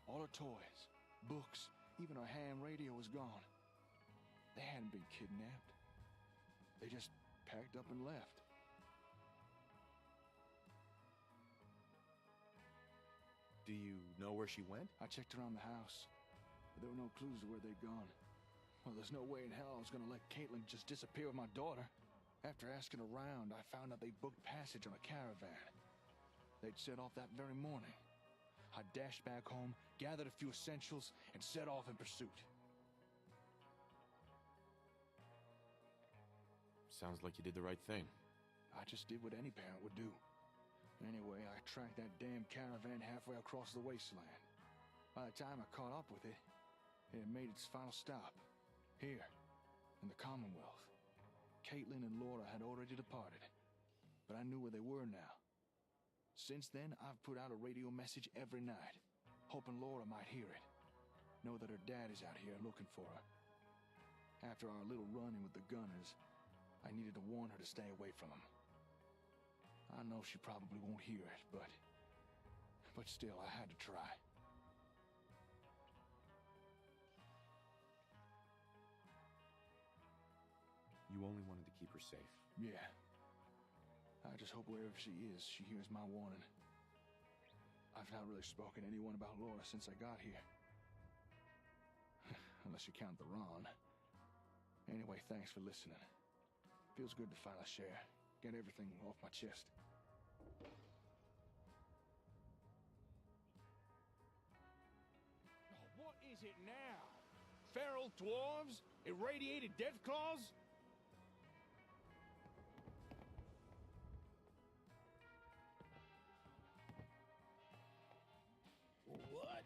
Speaker 2: All her toys, books, even her ham radio was gone. They hadn't been kidnapped. They just packed up and left.
Speaker 4: Do you know where she went?
Speaker 2: I checked around the house, but there were no clues to where they'd gone. Well, there's no way in hell I was gonna let Caitlin just disappear with my daughter. After asking around, I found out they booked passage on a caravan. They'd set off that very morning. I dashed back home, gathered a few essentials, and set off in pursuit.
Speaker 4: Sounds like you did the right thing.
Speaker 2: I just did what any parent would do. Anyway, I tracked that damn caravan halfway across the wasteland. By the time I caught up with it, it had made its final stop. Here, in the Commonwealth. Caitlin and Laura had already departed, but I knew where they were now. Since then, I've put out a radio message every night, hoping Laura might hear it. Know that her dad is out here looking for her. After our little run-in with the gunners, I needed to warn her to stay away from them. I know she probably won't hear it, but still, I had to try.
Speaker 4: You only wanted to keep her safe.
Speaker 2: Yeah. I just hope wherever she is, she hears my warning. I've not really spoken to anyone about Laura since I got here. Unless you count the Ron. Anyway, thanks for listening. Feels good to finally share. Get everything off my chest.
Speaker 9: Oh, what is it now? Feral dwarves? Irradiated death claws?
Speaker 14: What?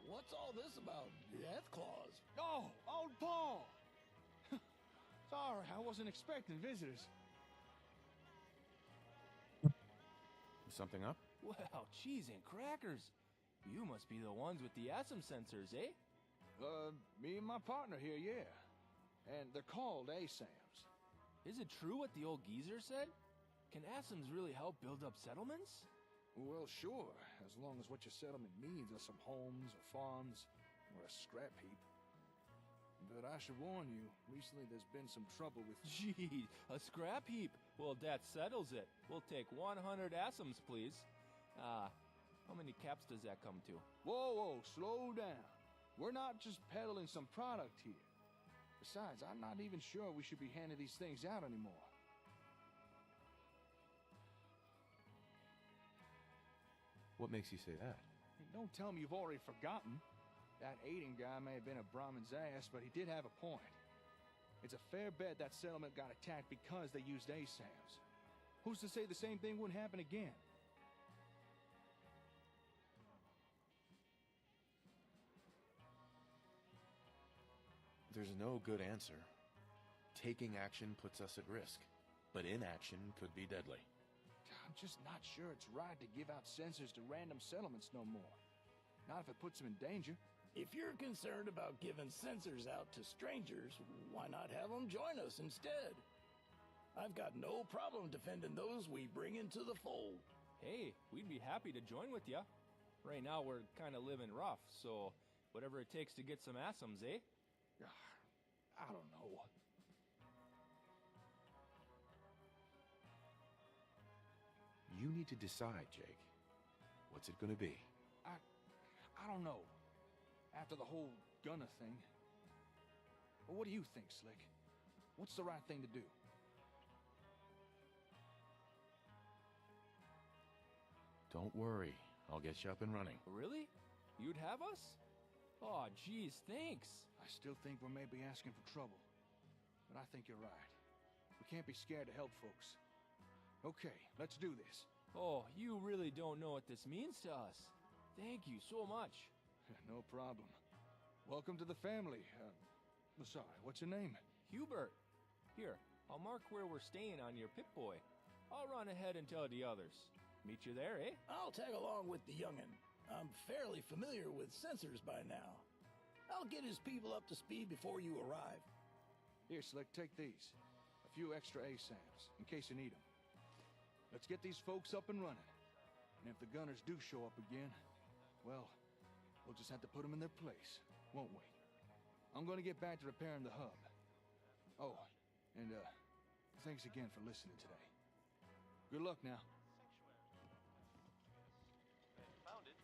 Speaker 14: What's all this about death claws?
Speaker 9: Oh, old Paul! Sorry, I wasn't expecting visitors.
Speaker 4: Something up?
Speaker 15: Well, cheese and crackers. You must be the ones with the ASM sensors, eh?
Speaker 2: Me and my partner here, yeah. And they're called ASAMs.
Speaker 15: Is it true what the old geezer said? Can ASMs really help build up settlements?
Speaker 2: Well, sure, as long as what your settlement needs are some homes or farms or a scrap heap. But I should warn you, recently there's been some trouble with...
Speaker 15: Gee, a scrap heap? Well, that settles it. We'll take 100 ASMs, please. How many caps does that come to?
Speaker 2: Whoa, slow down. We're not just peddling some product here. Besides, I'm not even sure we should be handing these things out anymore.
Speaker 4: What makes you say that?
Speaker 2: Hey, don't tell me you've already forgotten. That Aiden guy may have been a Brahmin's ass, but he did have a point. It's a fair bet that settlement got attacked because they used ASAMs. Who's to say the same thing wouldn't happen again?
Speaker 4: There's no good answer. Taking action puts us at risk, but inaction could be deadly.
Speaker 2: I'm just not sure it's right to give out sensors to random settlements no more. Not if it puts them in danger.
Speaker 14: If you're concerned about giving sensors out to strangers, why not have them join us instead? I've got no problem defending those we bring into the fold.
Speaker 15: Hey, we'd be happy to join with ya. Right now we're kind of living rough, so whatever it takes to get some ASMs, eh?
Speaker 2: I don't know.
Speaker 4: You need to decide, Jake. What's it gonna be?
Speaker 2: I don't know. After the whole gunner thing. Well, what do you think, Slick? What's the right thing to do?
Speaker 4: Don't worry. I'll get you up and running.
Speaker 15: Really? You'd have us? Aw, geez, thanks.
Speaker 2: I still think we may be asking for trouble. But I think you're right. We can't be scared to help folks. Okay, let's do this.
Speaker 15: Oh, you really don't know what this means to us. Thank you so much.
Speaker 2: No problem. Welcome to the family. Sorry, what's your name?
Speaker 15: Hubert. Here, I'll mark where we're staying on your Pip-Boy. I'll run ahead and tell the others. Meet you there, eh?
Speaker 14: I'll tag along with the youngin'. I'm fairly familiar with sensors by now. I'll get his people up to speed before you arrive.
Speaker 2: Here, Slick, take these. A few extra ASAMs, in case you need them. Let's get these folks up and running. And if the gunners do show up again, well, we'll just have to put them in their place, won't we? I'm gonna get back to repairing the hub. Oh, and thanks again for listening today. Good luck now.
Speaker 8: Found it.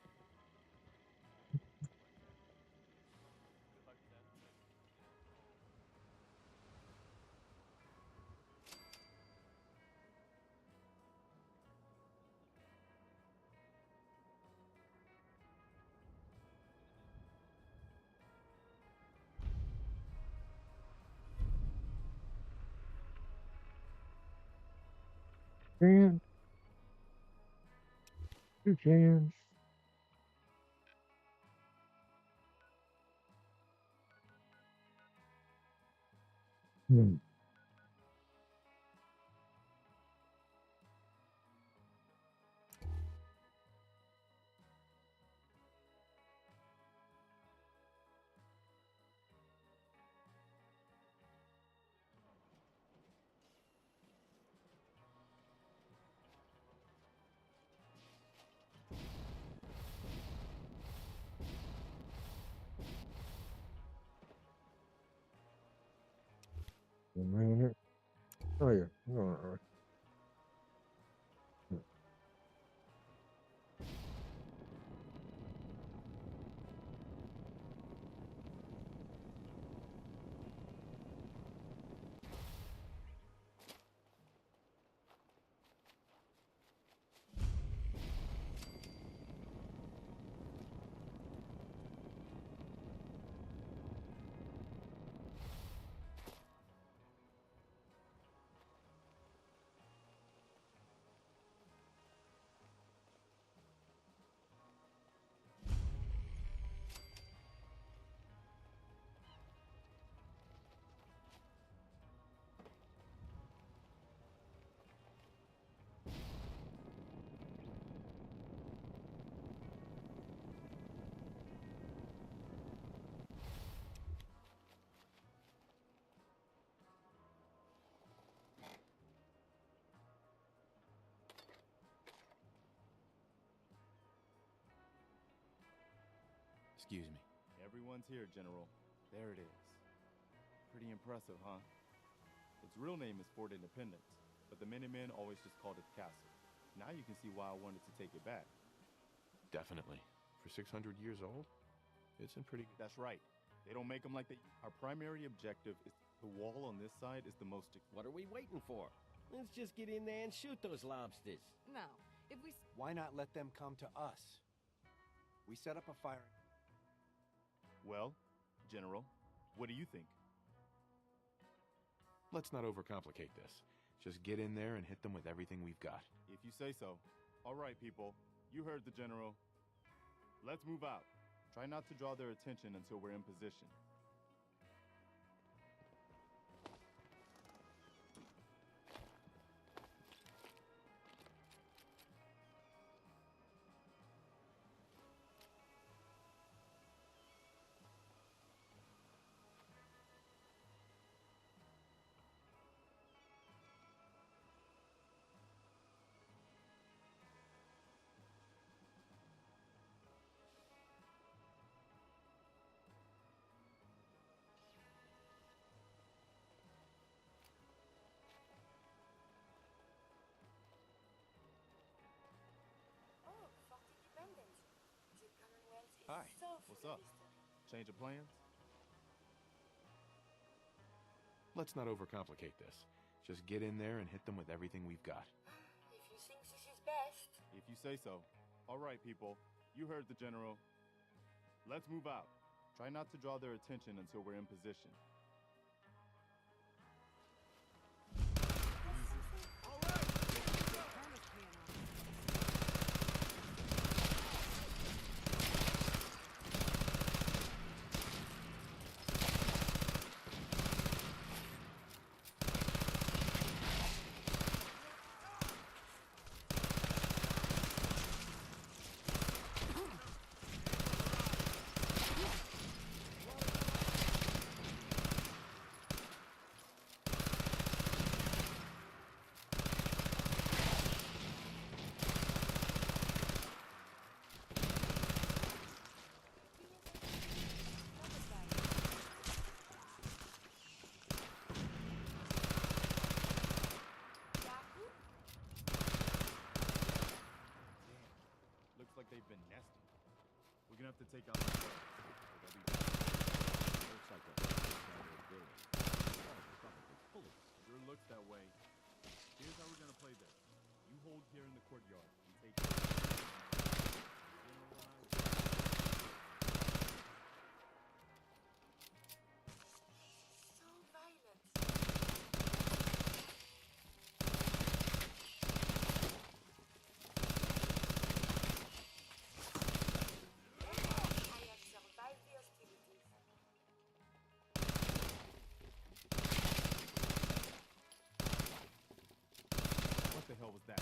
Speaker 3: Can. You can. Hmm. A minute. Oh yeah. All right.
Speaker 4: Excuse me.
Speaker 8: Everyone's here, General. There it is. Pretty impressive, huh? Its real name is Fort Independence, but the Minutemen always just called it the castle. Now you can see why I wanted to take it back.
Speaker 4: Definitely. For 600 years old, it's in pretty good...
Speaker 8: That's right. They don't make them like they... Our primary objective is... The wall on this side is the most...
Speaker 1: What are we waiting for? Let's just get in there and shoot those lobsters.
Speaker 10: No, if we...
Speaker 1: Why not let them come to us? We set up a fire...
Speaker 8: Well, General, what do you think?
Speaker 4: Let's not overcomplicate this. Just get in there and hit them with everything we've got.
Speaker 8: If you say so. All right, people. You heard the General. Let's move out. Try not to draw their attention until we're in position.
Speaker 6: Oh, Fort Independence. The Commonwealth is
Speaker 8: Hi.
Speaker 6: so
Speaker 8: What's
Speaker 6: full
Speaker 8: up?
Speaker 6: of history.
Speaker 8: Change of plans?
Speaker 4: Let's not overcomplicate this. Just get in there and hit them with everything we've got.
Speaker 6: If you think this is best.
Speaker 8: If you say so. All right, people. You heard the General. Let's move out. Try not to draw their attention until we're in position. take out my guards. So they'll be back.
Speaker 1: Looks like a standard building. Probably full of
Speaker 8: Sure looks that way. Here's how we're gonna play this. You hold here in the courtyard and take it.
Speaker 6: So violent. I have survived the hostilities.
Speaker 8: What the hell was that?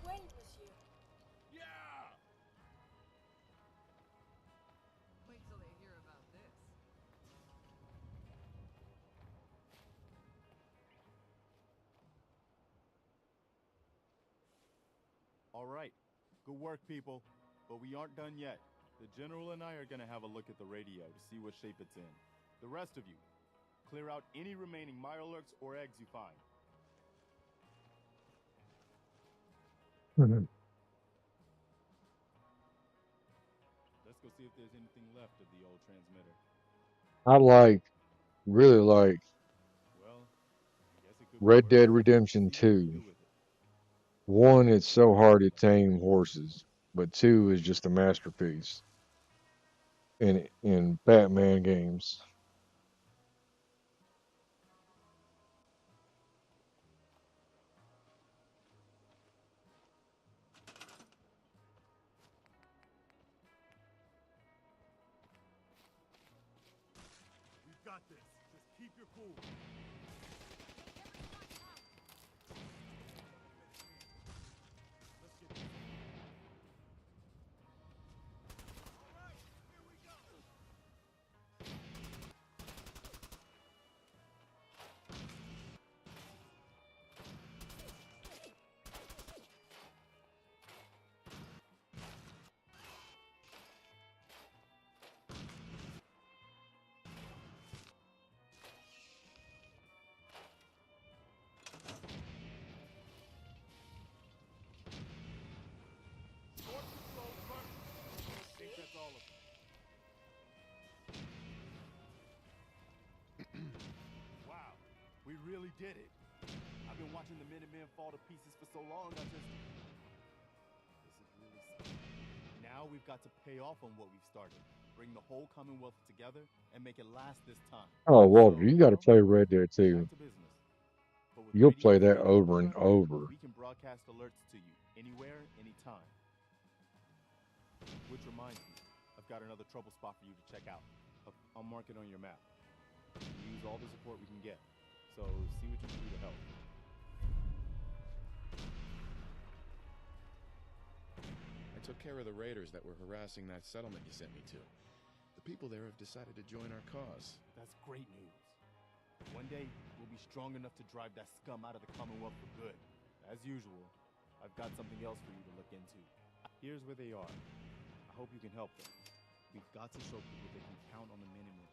Speaker 6: Well, monsieur.
Speaker 8: Yeah!
Speaker 10: Wait till they hear about this.
Speaker 8: All right. Good work, people. But we aren't done yet. The general and I are gonna have a look at the radio to see what shape it's in. The rest of you, clear out any remaining mirelurks or eggs you find.
Speaker 3: Mhm.
Speaker 8: Let's go see if there's anything left of the old transmitter.
Speaker 3: I really like
Speaker 8: Well, I guess it could be
Speaker 3: Red
Speaker 8: worse.
Speaker 3: Dead Redemption
Speaker 8: See what you
Speaker 3: 2.
Speaker 8: do with it.
Speaker 3: 1, it's so hard to tame horses, but 2 is just a masterpiece in Batman games.
Speaker 8: We've got this. Just keep your cool. Let's get this. All right, here we go. Short control first. I think that's all of them. Wow, we really did it. I've been watching the Minutemen fall to pieces for so long, this is really something. Now we've got to pay off on what we've started. Bring the whole Commonwealth together and make it last this time.
Speaker 3: Oh, Walter,
Speaker 8: So,
Speaker 3: you got to play Red Dead
Speaker 8: back
Speaker 3: 2.
Speaker 8: to business. But with
Speaker 3: You'll
Speaker 8: radio
Speaker 3: play that
Speaker 8: state of
Speaker 3: over and
Speaker 8: the art,
Speaker 3: over.
Speaker 8: we can broadcast alerts to you anywhere, anytime. Which reminds me, I've got another trouble spot for you to check out. I'll mark it on your map. We can use all the support we can get. So see what you can do to help.
Speaker 4: I took care of the raiders that were harassing that settlement you sent me to. The people there have decided to join our cause.
Speaker 8: That's great news. One day, we'll be strong enough to drive that scum out of the Commonwealth for good. As usual, I've got something else for you to look into. Here's where they are. I hope you can help them. We've got to show people they can count on the Minutemen.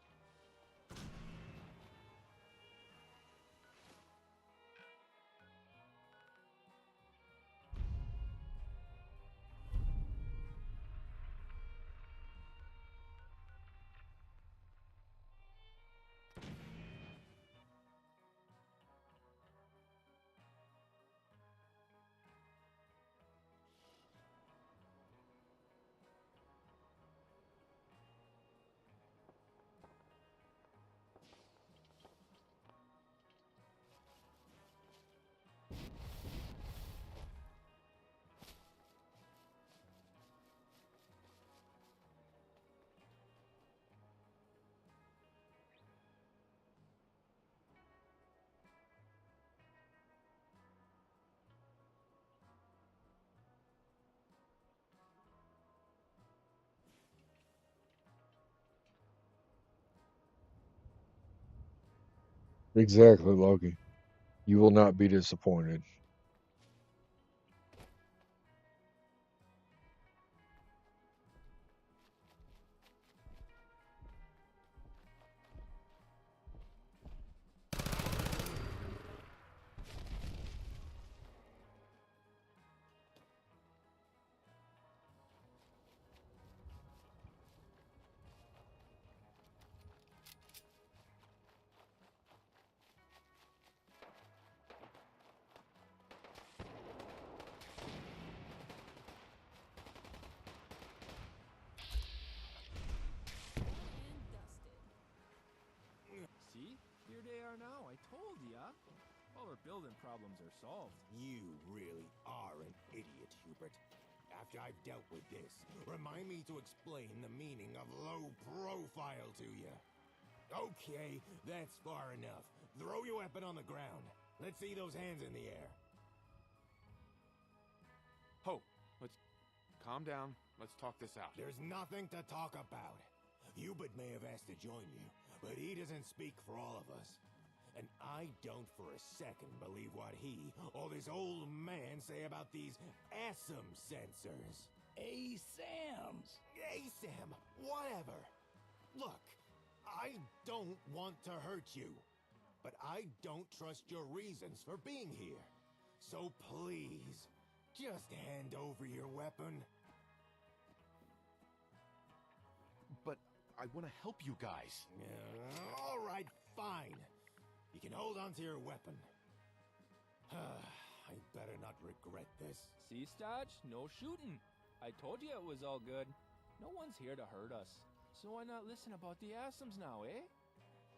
Speaker 3: Exactly, Loki. You will not be disappointed.
Speaker 15: See? Here they are now. I told ya. All our building problems are solved.
Speaker 16: You really are an idiot, Hubert. After I've dealt with this, remind me to explain the meaning of low profile to you. Okay, that's far enough. Throw your weapon on the ground. Let's see those hands in the air.
Speaker 4: Ho, let's calm down. Let's talk this out.
Speaker 16: There's nothing to talk about. Hubert may have asked to join you, but he doesn't speak for all of us. And I don't for a second believe what he or this old man say about these ASAM sensors.
Speaker 14: ASAMs.
Speaker 16: ASAM, whatever. Look, I don't want to hurt you, but I don't trust your reasons for being here. So please, just hand over your weapon.
Speaker 4: But I want to help you guys.
Speaker 16: All right, fine. You can hold on to your weapon. I better not regret this.
Speaker 15: See, Stodge? No shooting. I told you it was all good. No one's here to hurt us. So why not listen about the Asams now, eh?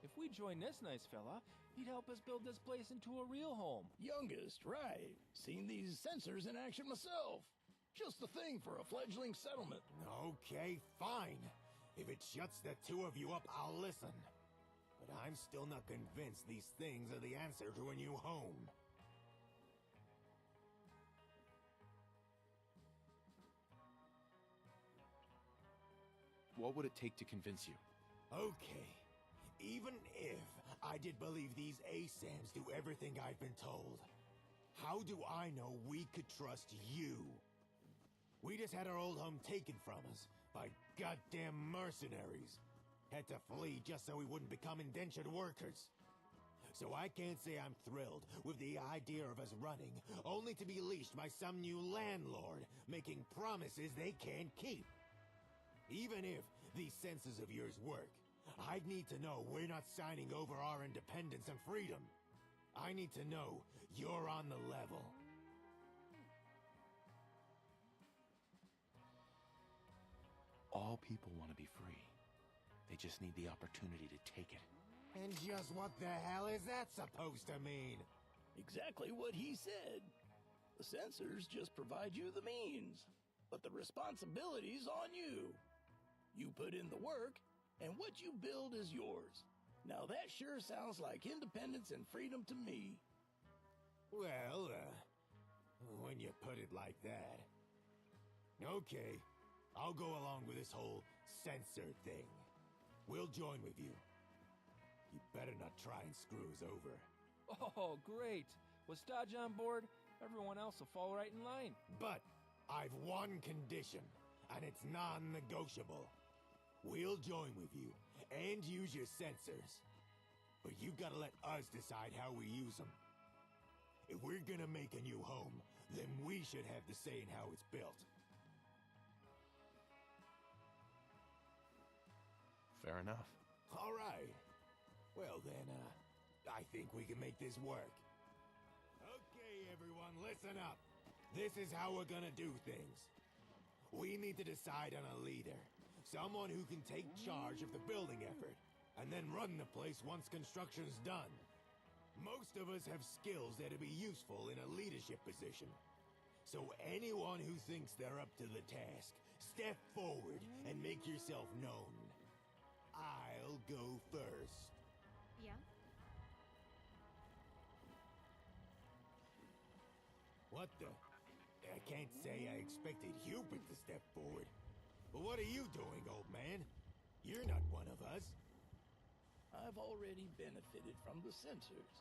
Speaker 15: If we join this nice fella, he'd help us build this place into a real home.
Speaker 14: Youngest, right. Seen these sensors in action myself. Just the thing for a fledgling settlement.
Speaker 16: Okay, fine. If it shuts the two of you up, I'll listen. But I'm still not convinced these things are the answer to a new home.
Speaker 4: What would it take to convince you?
Speaker 16: Okay. Even if I did believe these ASAMs do everything I've been told, how do I know we could trust you? We just had our old home taken from us by goddamn mercenaries. Had to flee just so we wouldn't become indentured workers. So I can't say I'm thrilled with the idea of us running, only to be leashed by some new landlord, making promises they can't keep. Even if these senses of yours work, I'd need to know we're not signing over our independence and freedom. I need to know you're on the level.
Speaker 4: All people want to be free. They just need the opportunity to take it.
Speaker 16: And just what the hell is that supposed to mean?
Speaker 14: Exactly what he said. The sensors just provide you the means, but the responsibility's on you. You put in the work, and what you build is yours. Now that sure sounds like independence and freedom to me.
Speaker 16: Well, when you put it like that. Okay, I'll go along with this whole sensor thing. We'll join with you. You better not try and screw us over.
Speaker 15: Oh, great. With Stodge on board, everyone else will fall right in line.
Speaker 16: But I've one condition, and it's non-negotiable. We'll join with you, and use your sensors. But you gotta let us decide how we use them. If we're gonna make a new home, then we should have the say in how it's built.
Speaker 4: Fair enough.
Speaker 16: All right. Well then, I think we can make this work. Okay, everyone, listen up. This is how we're gonna do things. We need to decide on a leader. Someone who can take charge of the building effort, and then run the place once construction's done. Most of us have skills that'd be useful in a leadership position. So anyone who thinks they're up to the task, step forward and make yourself known. I'll go first.
Speaker 10: Yeah?
Speaker 16: What the? I can't say I expected Hubert to step forward. But what are you doing, old man? You're not one of us.
Speaker 14: I've already benefited from the censors.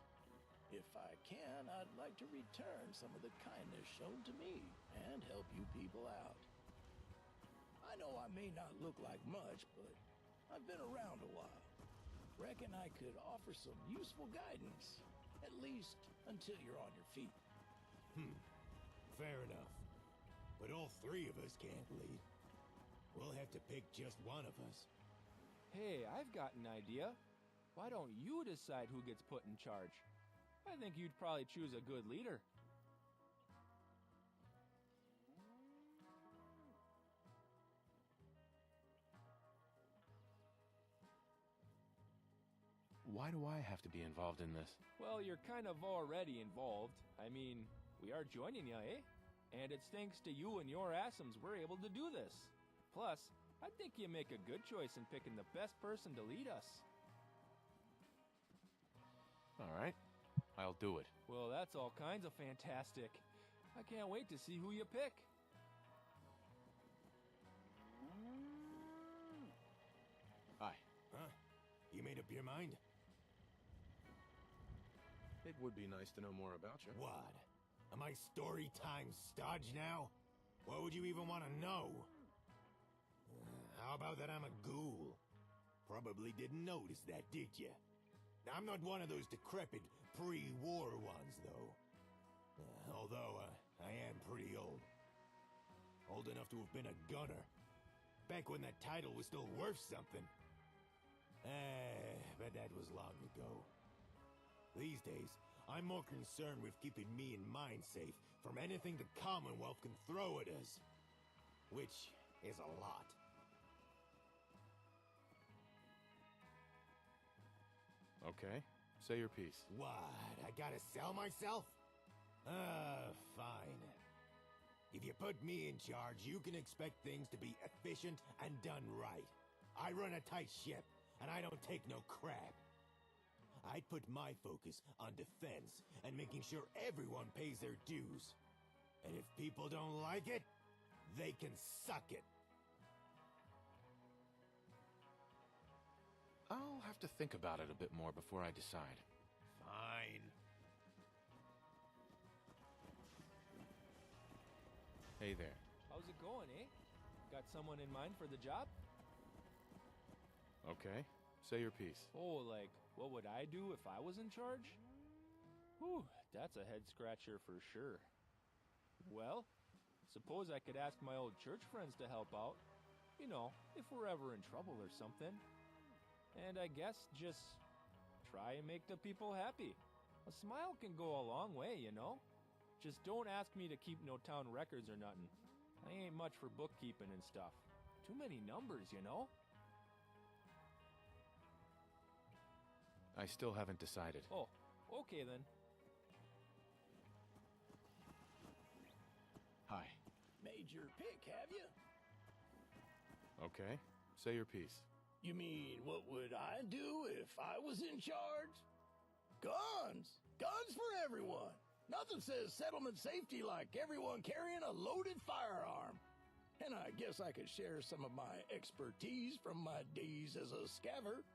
Speaker 14: If I can, I'd like to return some of the kindness shown to me and help you people out. I know I may not look like much, but I've been around a while. Reckon I could offer some useful guidance, at least until you're on your feet.
Speaker 16: Fair enough. But all three of us can't lead. We'll have to pick just one of us.
Speaker 15: Hey, I've got an idea. Why don't you decide who gets put in charge? I think you'd probably choose a good leader.
Speaker 4: Why do I have to be involved in this?
Speaker 15: Well, you're kind of already involved. I mean, we are joining you, eh? And it's thanks to you and your assoms we're able to do this. Plus, I think you make a good choice in picking the best person to lead us.
Speaker 4: All right, I'll do it.
Speaker 15: Well, that's all kinds of fantastic. I can't wait to see who you pick.
Speaker 4: Hi.
Speaker 16: Huh? You made up your mind?
Speaker 4: It would be nice to know more about you.
Speaker 16: What? Am I story time stodge now? What would you even want to know? How about that I'm a ghoul? Probably didn't notice that, did you? I'm not one of those decrepit pre-war ones, though. Although, I am pretty old. Old enough to have been a gunner. Back when that title was still worth something. But that was long ago. These days, I'm more concerned with keeping me and mine safe from anything the Commonwealth can throw at us. Which is a lot.
Speaker 4: Okay, say your piece.
Speaker 16: What? I gotta sell myself? Fine. If you put me in charge, you can expect things to be efficient and done right. I run a tight ship, and I don't take no crap. I'd put my focus on defense and making sure everyone pays their dues. And if people don't like it, they can suck it.
Speaker 4: I'll have to think about it a bit more before I decide.
Speaker 16: Fine.
Speaker 4: Hey there.
Speaker 15: How's it going, eh? Got someone in mind for the job?
Speaker 4: Okay, say your piece.
Speaker 15: Oh, like, what would I do if I was in charge? Whew, that's a head scratcher for sure. Well, suppose I could ask my old church friends to help out. You know, if we're ever in trouble or something. And I guess just try and make the people happy. A smile can go a long way, you know? Just don't ask me to keep no town records or nothing. I ain't much for bookkeeping and stuff. Too many numbers, you know?
Speaker 4: I still haven't decided.
Speaker 15: Oh, okay then.
Speaker 4: Hi.
Speaker 14: Made your pick, have you?
Speaker 4: Okay, say your piece.
Speaker 14: You mean, what would I do if I was in charge? Guns! Guns for everyone! Nothing says settlement safety like everyone carrying a loaded firearm. And I guess I could share some of my expertise from my days as a scaver.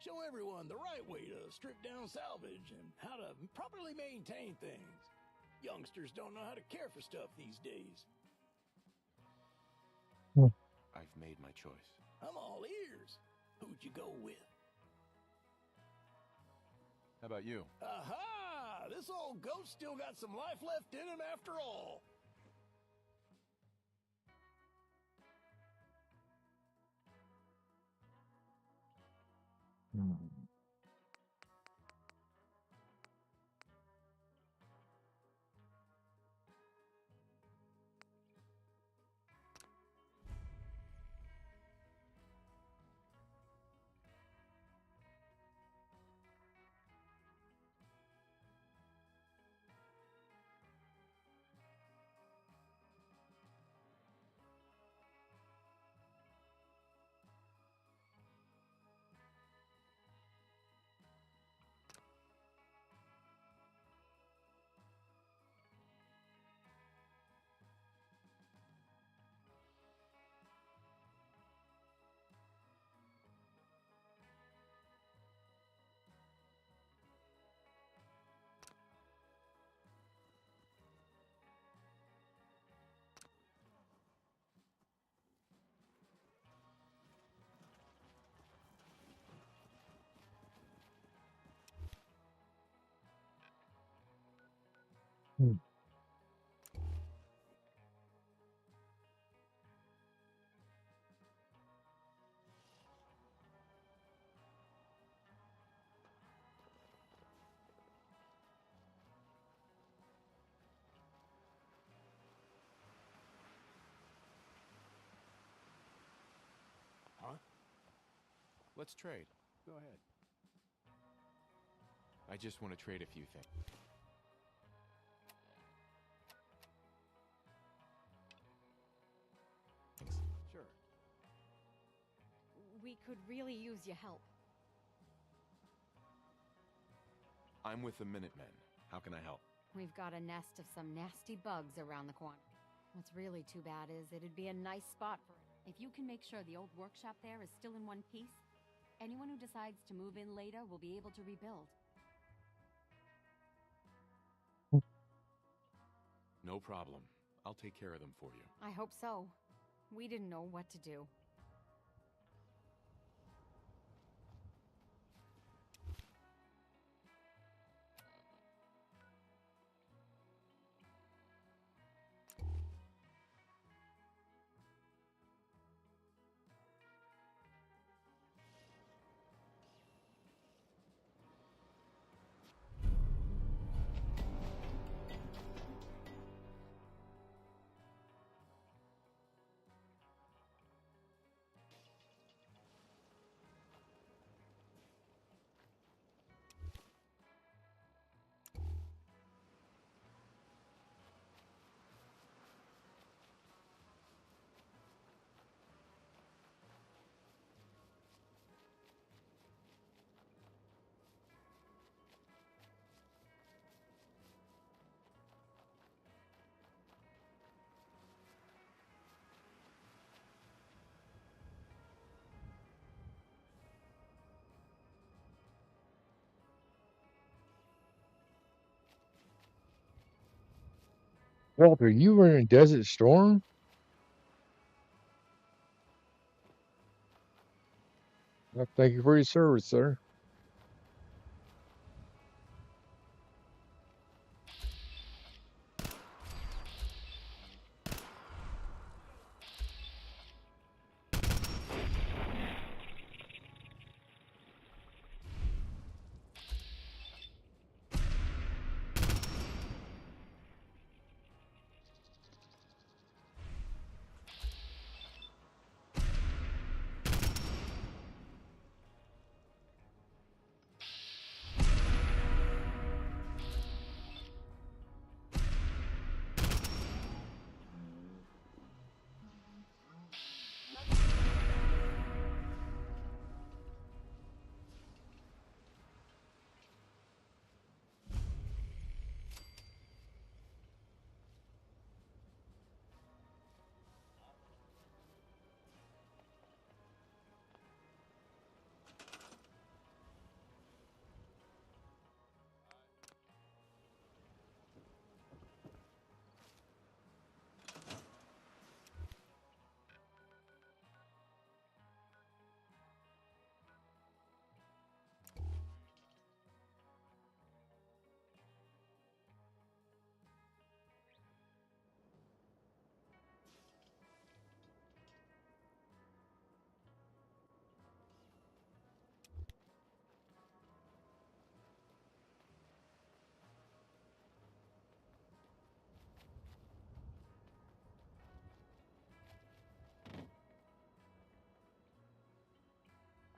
Speaker 14: Show everyone the right way to strip down salvage and how to properly maintain things. Youngsters don't know how to care for stuff these days.
Speaker 4: I've made my choice.
Speaker 14: I'm all ears. Who'd you go with?
Speaker 4: How about you?
Speaker 14: Aha! This old goat still got some life left in him after all.
Speaker 3: Hmm.
Speaker 16: Huh?
Speaker 4: Let's trade.
Speaker 1: Go ahead.
Speaker 4: I just want to trade a few things.
Speaker 1: Sure.
Speaker 10: We could really use your help.
Speaker 4: I'm with the Minutemen. How can I help?
Speaker 10: We've got a nest of some nasty bugs around the corner. What's really too bad is it'd be a nice spot for it. If you can make sure the old workshop there is still in one piece, anyone who decides to move in later will be able to rebuild.
Speaker 4: No problem. I'll take care of them for you.
Speaker 10: I hope so. We didn't know what to do.
Speaker 3: Walter, you were in Desert Storm? Thank you for your service, sir.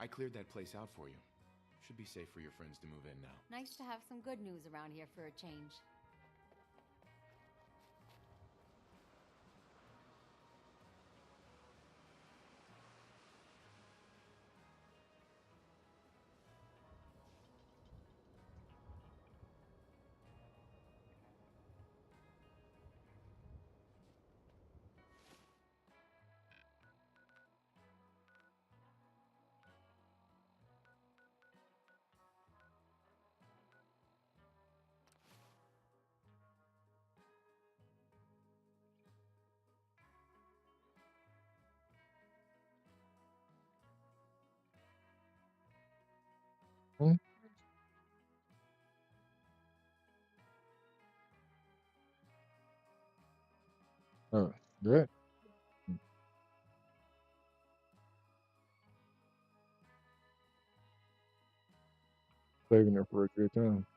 Speaker 4: I cleared that place out for you. Should be safe for your friends to move in now.
Speaker 10: Nice to have some good news around here for a change.
Speaker 3: Oh, good. Saving it for a good time.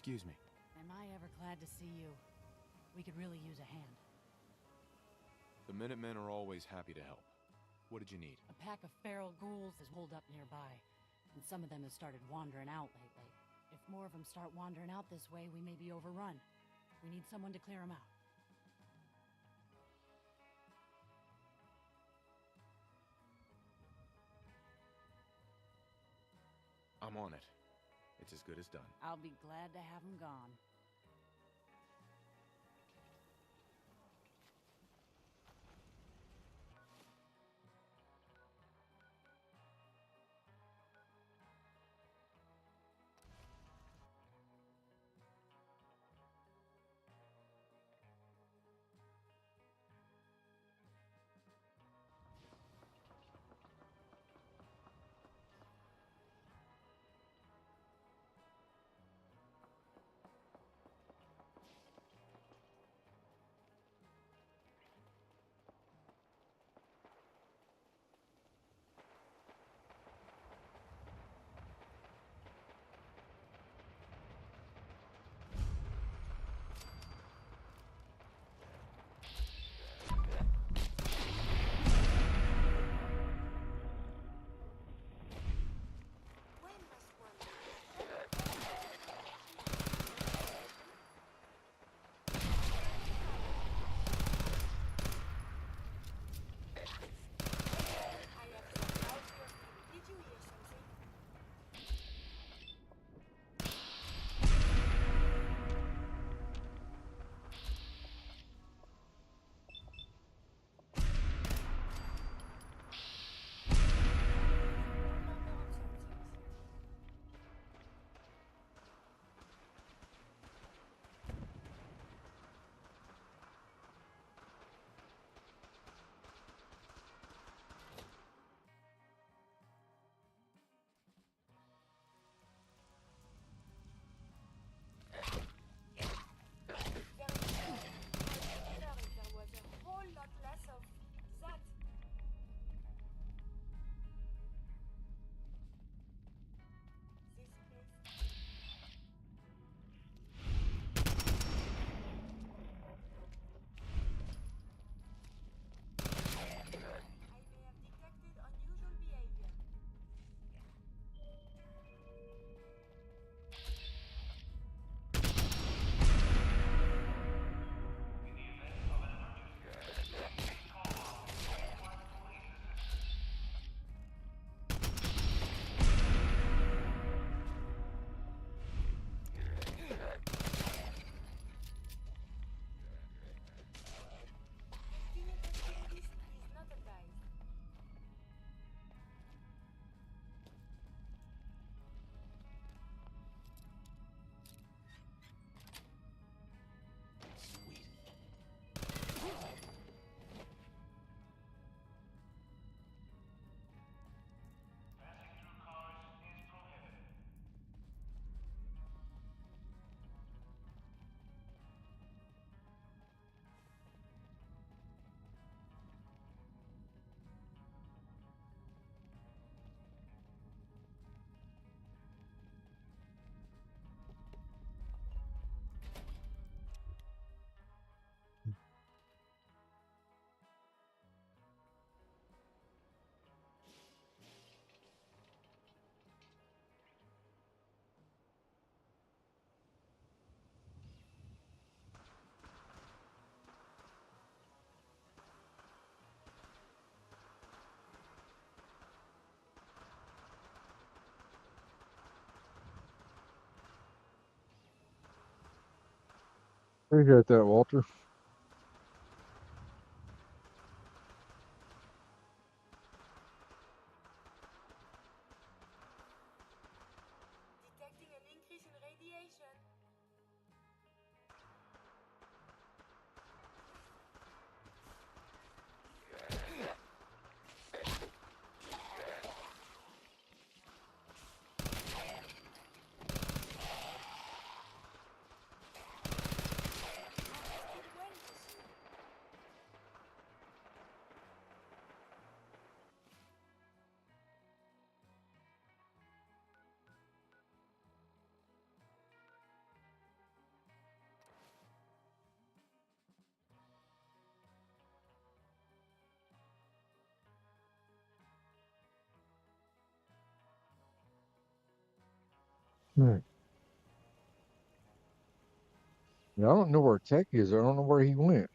Speaker 4: Excuse me.
Speaker 10: Am I ever glad to see you? We could really use a hand.
Speaker 4: The Minutemen are always happy to help. What did you need?
Speaker 10: A pack of feral ghouls is holed up nearby, and some of them have started wandering out lately. If more of them start wandering out this way, we may be overrun. We need someone to clear them out.
Speaker 4: I'm on it. It's as good as done.
Speaker 10: I'll be glad to have them gone.
Speaker 3: Appreciate that, Walter.
Speaker 6: Detecting an increase in radiation.
Speaker 3: Right. Yeah, I don't know where Tech is. I don't know where he went.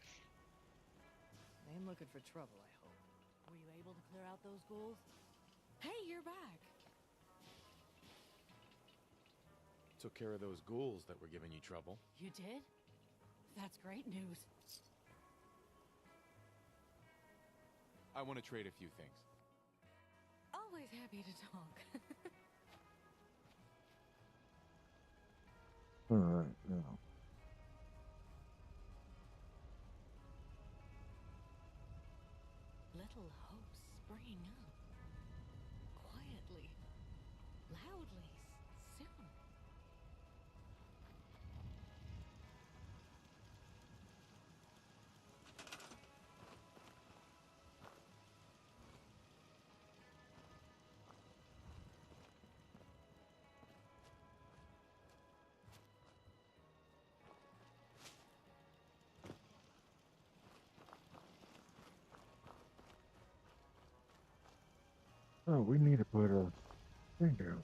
Speaker 17: They ain't looking for trouble, I hope. Were you able to clear out those ghouls? Hey, you're back.
Speaker 4: Took care of those ghouls that were giving you trouble.
Speaker 17: You did? That's great news.
Speaker 4: I want to trade a few things.
Speaker 17: Always happy to talk.
Speaker 3: All right. Yeah.
Speaker 17: Little hopes springing up. Quietly. Loudly. Soon.
Speaker 3: Oh, we need to put a thing down.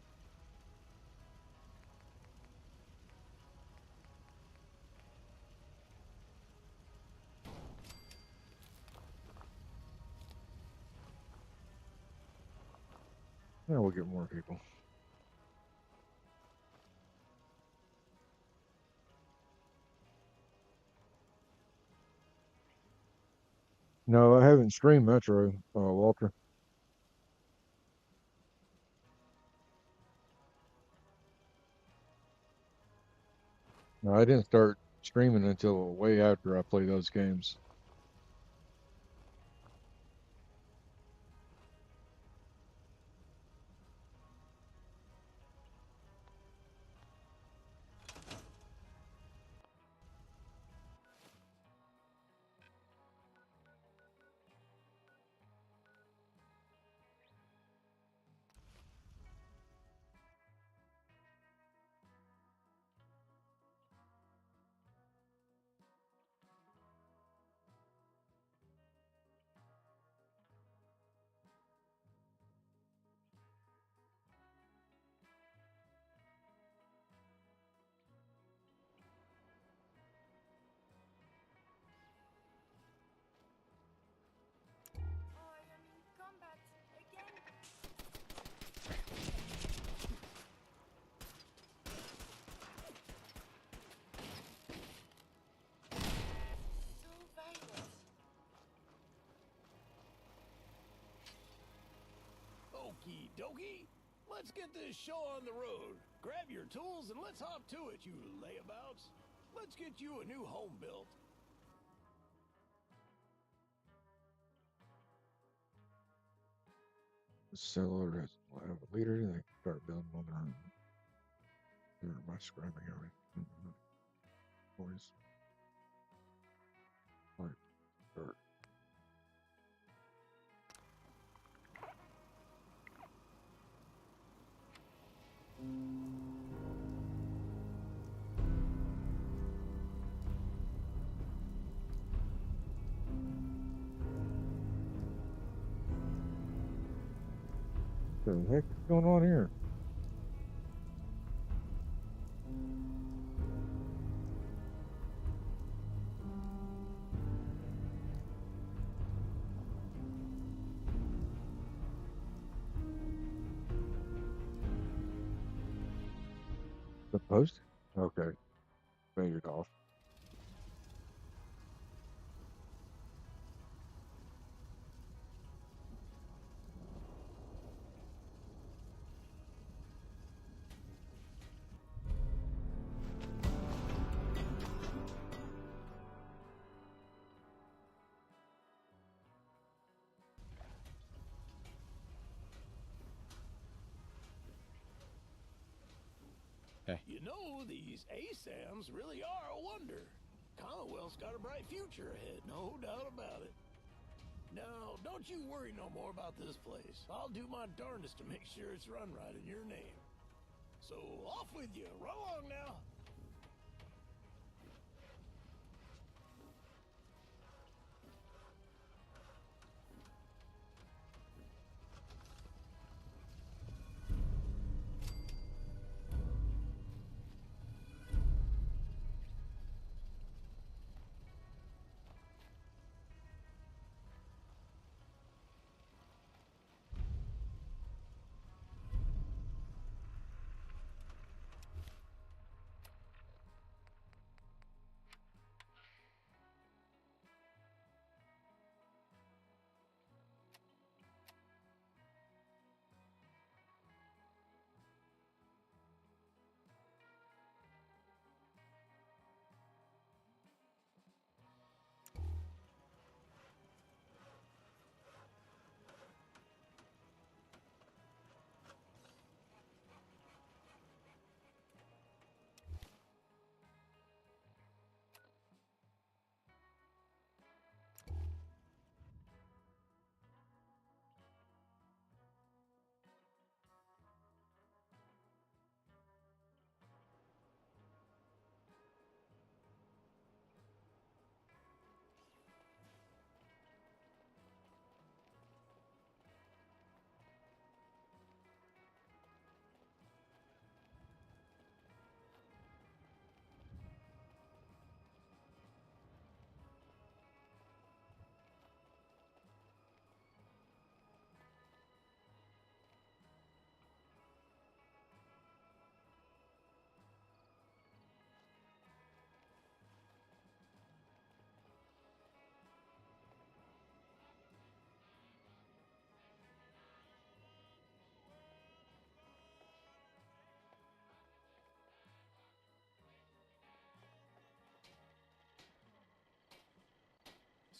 Speaker 3: Yeah, we'll get more people. No, I haven't streamed Metro, Walter. No, I didn't start streaming until way after I played those games.
Speaker 6: Oh, I am in combat again. So violent.
Speaker 14: Okie dokie. Let's get this show on the road. Grab your tools and let's hop to it, you layabouts. Let's get you a new home built.
Speaker 3: The seller has a leader. They can start building on their own. Here, my scrapping everything. Boys. All right, start. What the heck is going on here? The post? Okay. Faded off.
Speaker 4: Hey.
Speaker 14: You know, these ASAMs really are a wonder. Commonwealth's got a bright future ahead, no doubt about it. Now, don't you worry no more about this place. I'll do my darndest to make sure it's run right in your name. So, off with you. Run along now.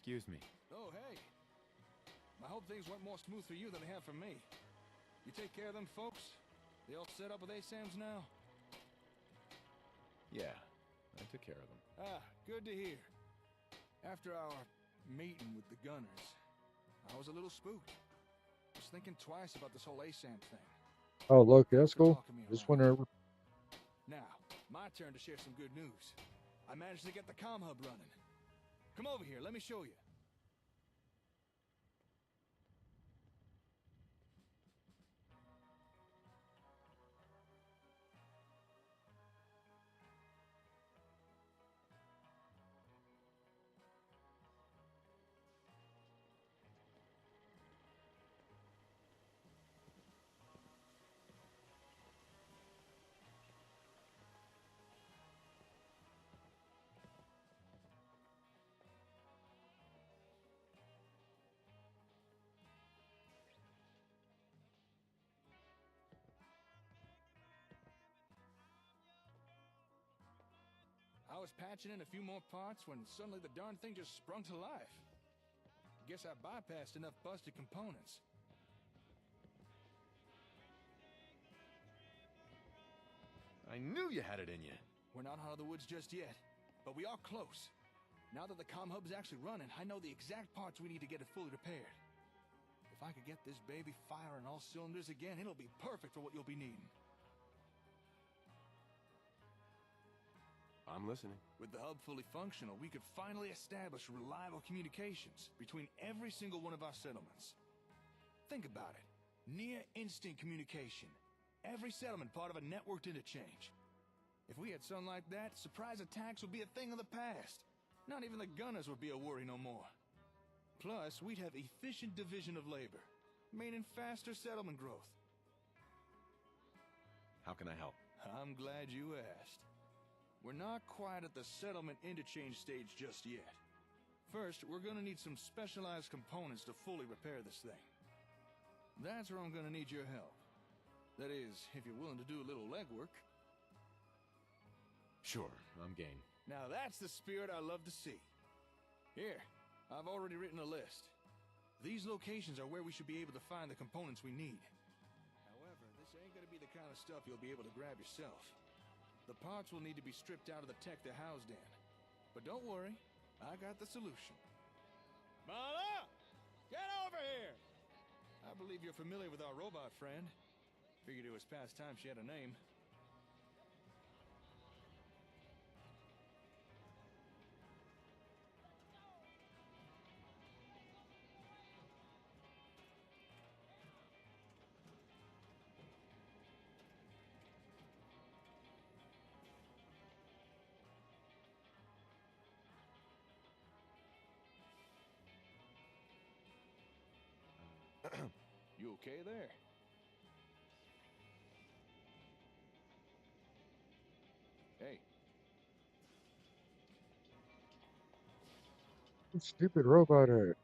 Speaker 4: Excuse me.
Speaker 2: Oh, hey. I hope things went more smooth for you than they have for me. You take care of them folks? They all set up with ASAMs now?
Speaker 4: Yeah, I took care of them.
Speaker 2: Ah, good to hear. After our meeting with the gunners, I was a little spooked. Was thinking twice about this whole ASAM thing.
Speaker 3: Oh, look, that's cool. Just went over.
Speaker 2: Now, my turn to share some good news. I managed to get the comm hub running. Come over here, let me show you. I was patching in a few more parts when suddenly the darn thing just sprung to life. Guess I bypassed enough busted components.
Speaker 4: I knew you had it in you.
Speaker 2: We're not out of the woods just yet, but we are close. Now that the comm hub's actually running, I know the exact parts we need to get it fully repaired. If I could get this baby firing all cylinders again, it'll be perfect for what you'll be needing.
Speaker 1: I'm listening.
Speaker 2: With the hub fully functional, we could finally establish reliable communications between every single one of our settlements. Think about it. Near instant communication. Every settlement part of a networked interchange. If we had something like that, surprise attacks would be a thing of the past. Not even the gunners would be a worry no more. Plus, we'd have efficient division of labor, meaning faster settlement growth.
Speaker 4: How can I help?
Speaker 2: I'm glad you asked. We're not quite at the settlement interchange stage just yet. First, we're gonna need some specialized components to fully repair this thing. That's where I'm gonna need your help. That is, if you're willing to do a little legwork.
Speaker 4: Sure, I'm game.
Speaker 2: Now that's the spirit I love to see. Here, I've already written a list. These locations are where we should be able to find the components we need. However, this ain't gonna be the kind of stuff you'll be able to grab yourself. The parts will need to be stripped out of the tech they're housed in. But don't worry, I got the solution. Mala! Get over here! I believe you're familiar with our robot friend. Figured it was past time she had a name. You okay there? Hey.
Speaker 3: What stupid robot at?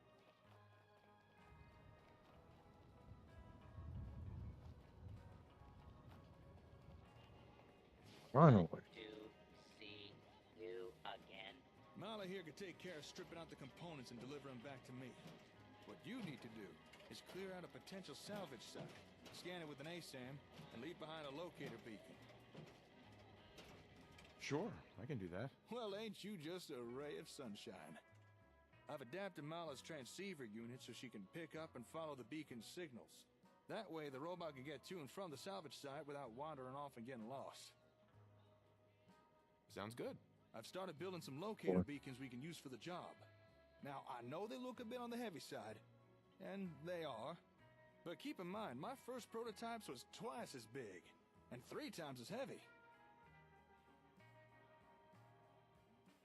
Speaker 3: Finally.
Speaker 13: To see you again.
Speaker 2: Mala here could take care of stripping out the components and deliver them back to me. What you need to do is clear out a potential salvage site, scan it with an ASAM, and leave behind a locator beacon.
Speaker 4: Sure, I can do that.
Speaker 2: Well, ain't you just a ray of sunshine? I've adapted Mala's transceiver unit so she can pick up and follow the beacon's signals. That way, the robot can get to and from the salvage site without wandering off and getting lost.
Speaker 4: Sounds good.
Speaker 2: I've started building some locator beacons we can use for the job. Now, I know they look a bit on the heavy side, and they are. But keep in mind, my first prototypes was twice as big, and 3 times as heavy.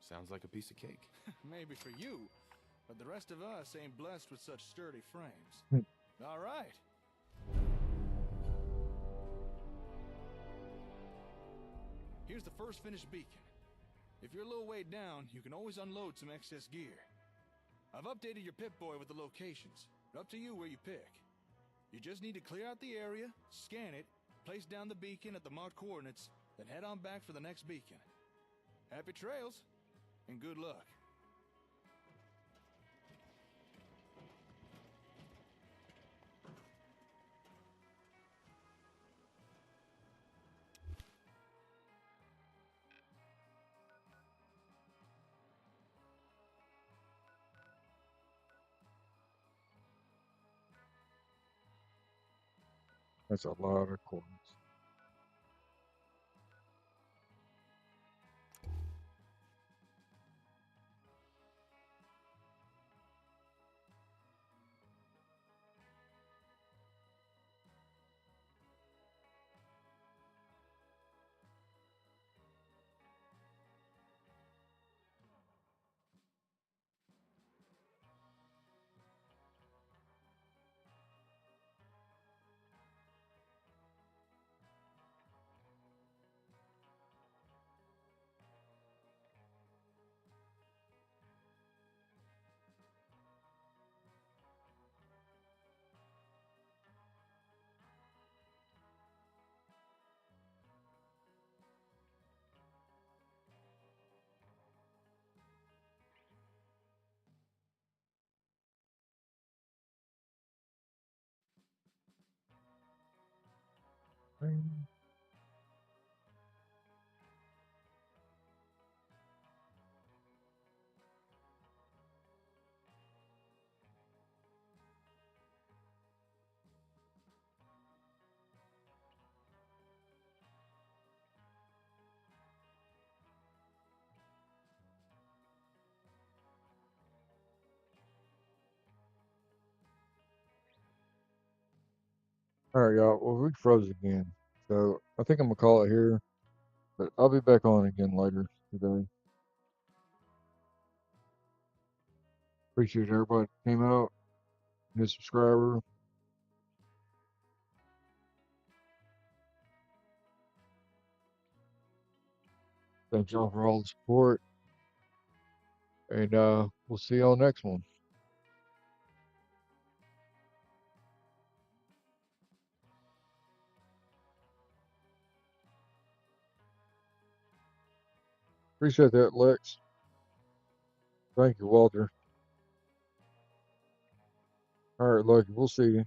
Speaker 4: Sounds like a piece of cake.
Speaker 2: Maybe for you, but the rest of us ain't blessed with such sturdy frames. All right. Here's the first finished beacon. If you're a little way down, you can always unload some excess gear. I've updated your Pip-Boy with the locations. Up to you where you pick. You just need to clear out the area, scan it, place down the beacon at the marked coordinates, then head on back for the next beacon. Happy trails, and good luck.
Speaker 3: That's a lot of coins. All right, y'all. Well, we froze again. So I think I'm going to call it here. But I'll be back on again later today. Appreciate everybody that came out. New subscriber. Thank y'all for all the support. And we'll see y'all next one. Appreciate that, Lex. Thank you, Walter. All right, Lucky. We'll see you.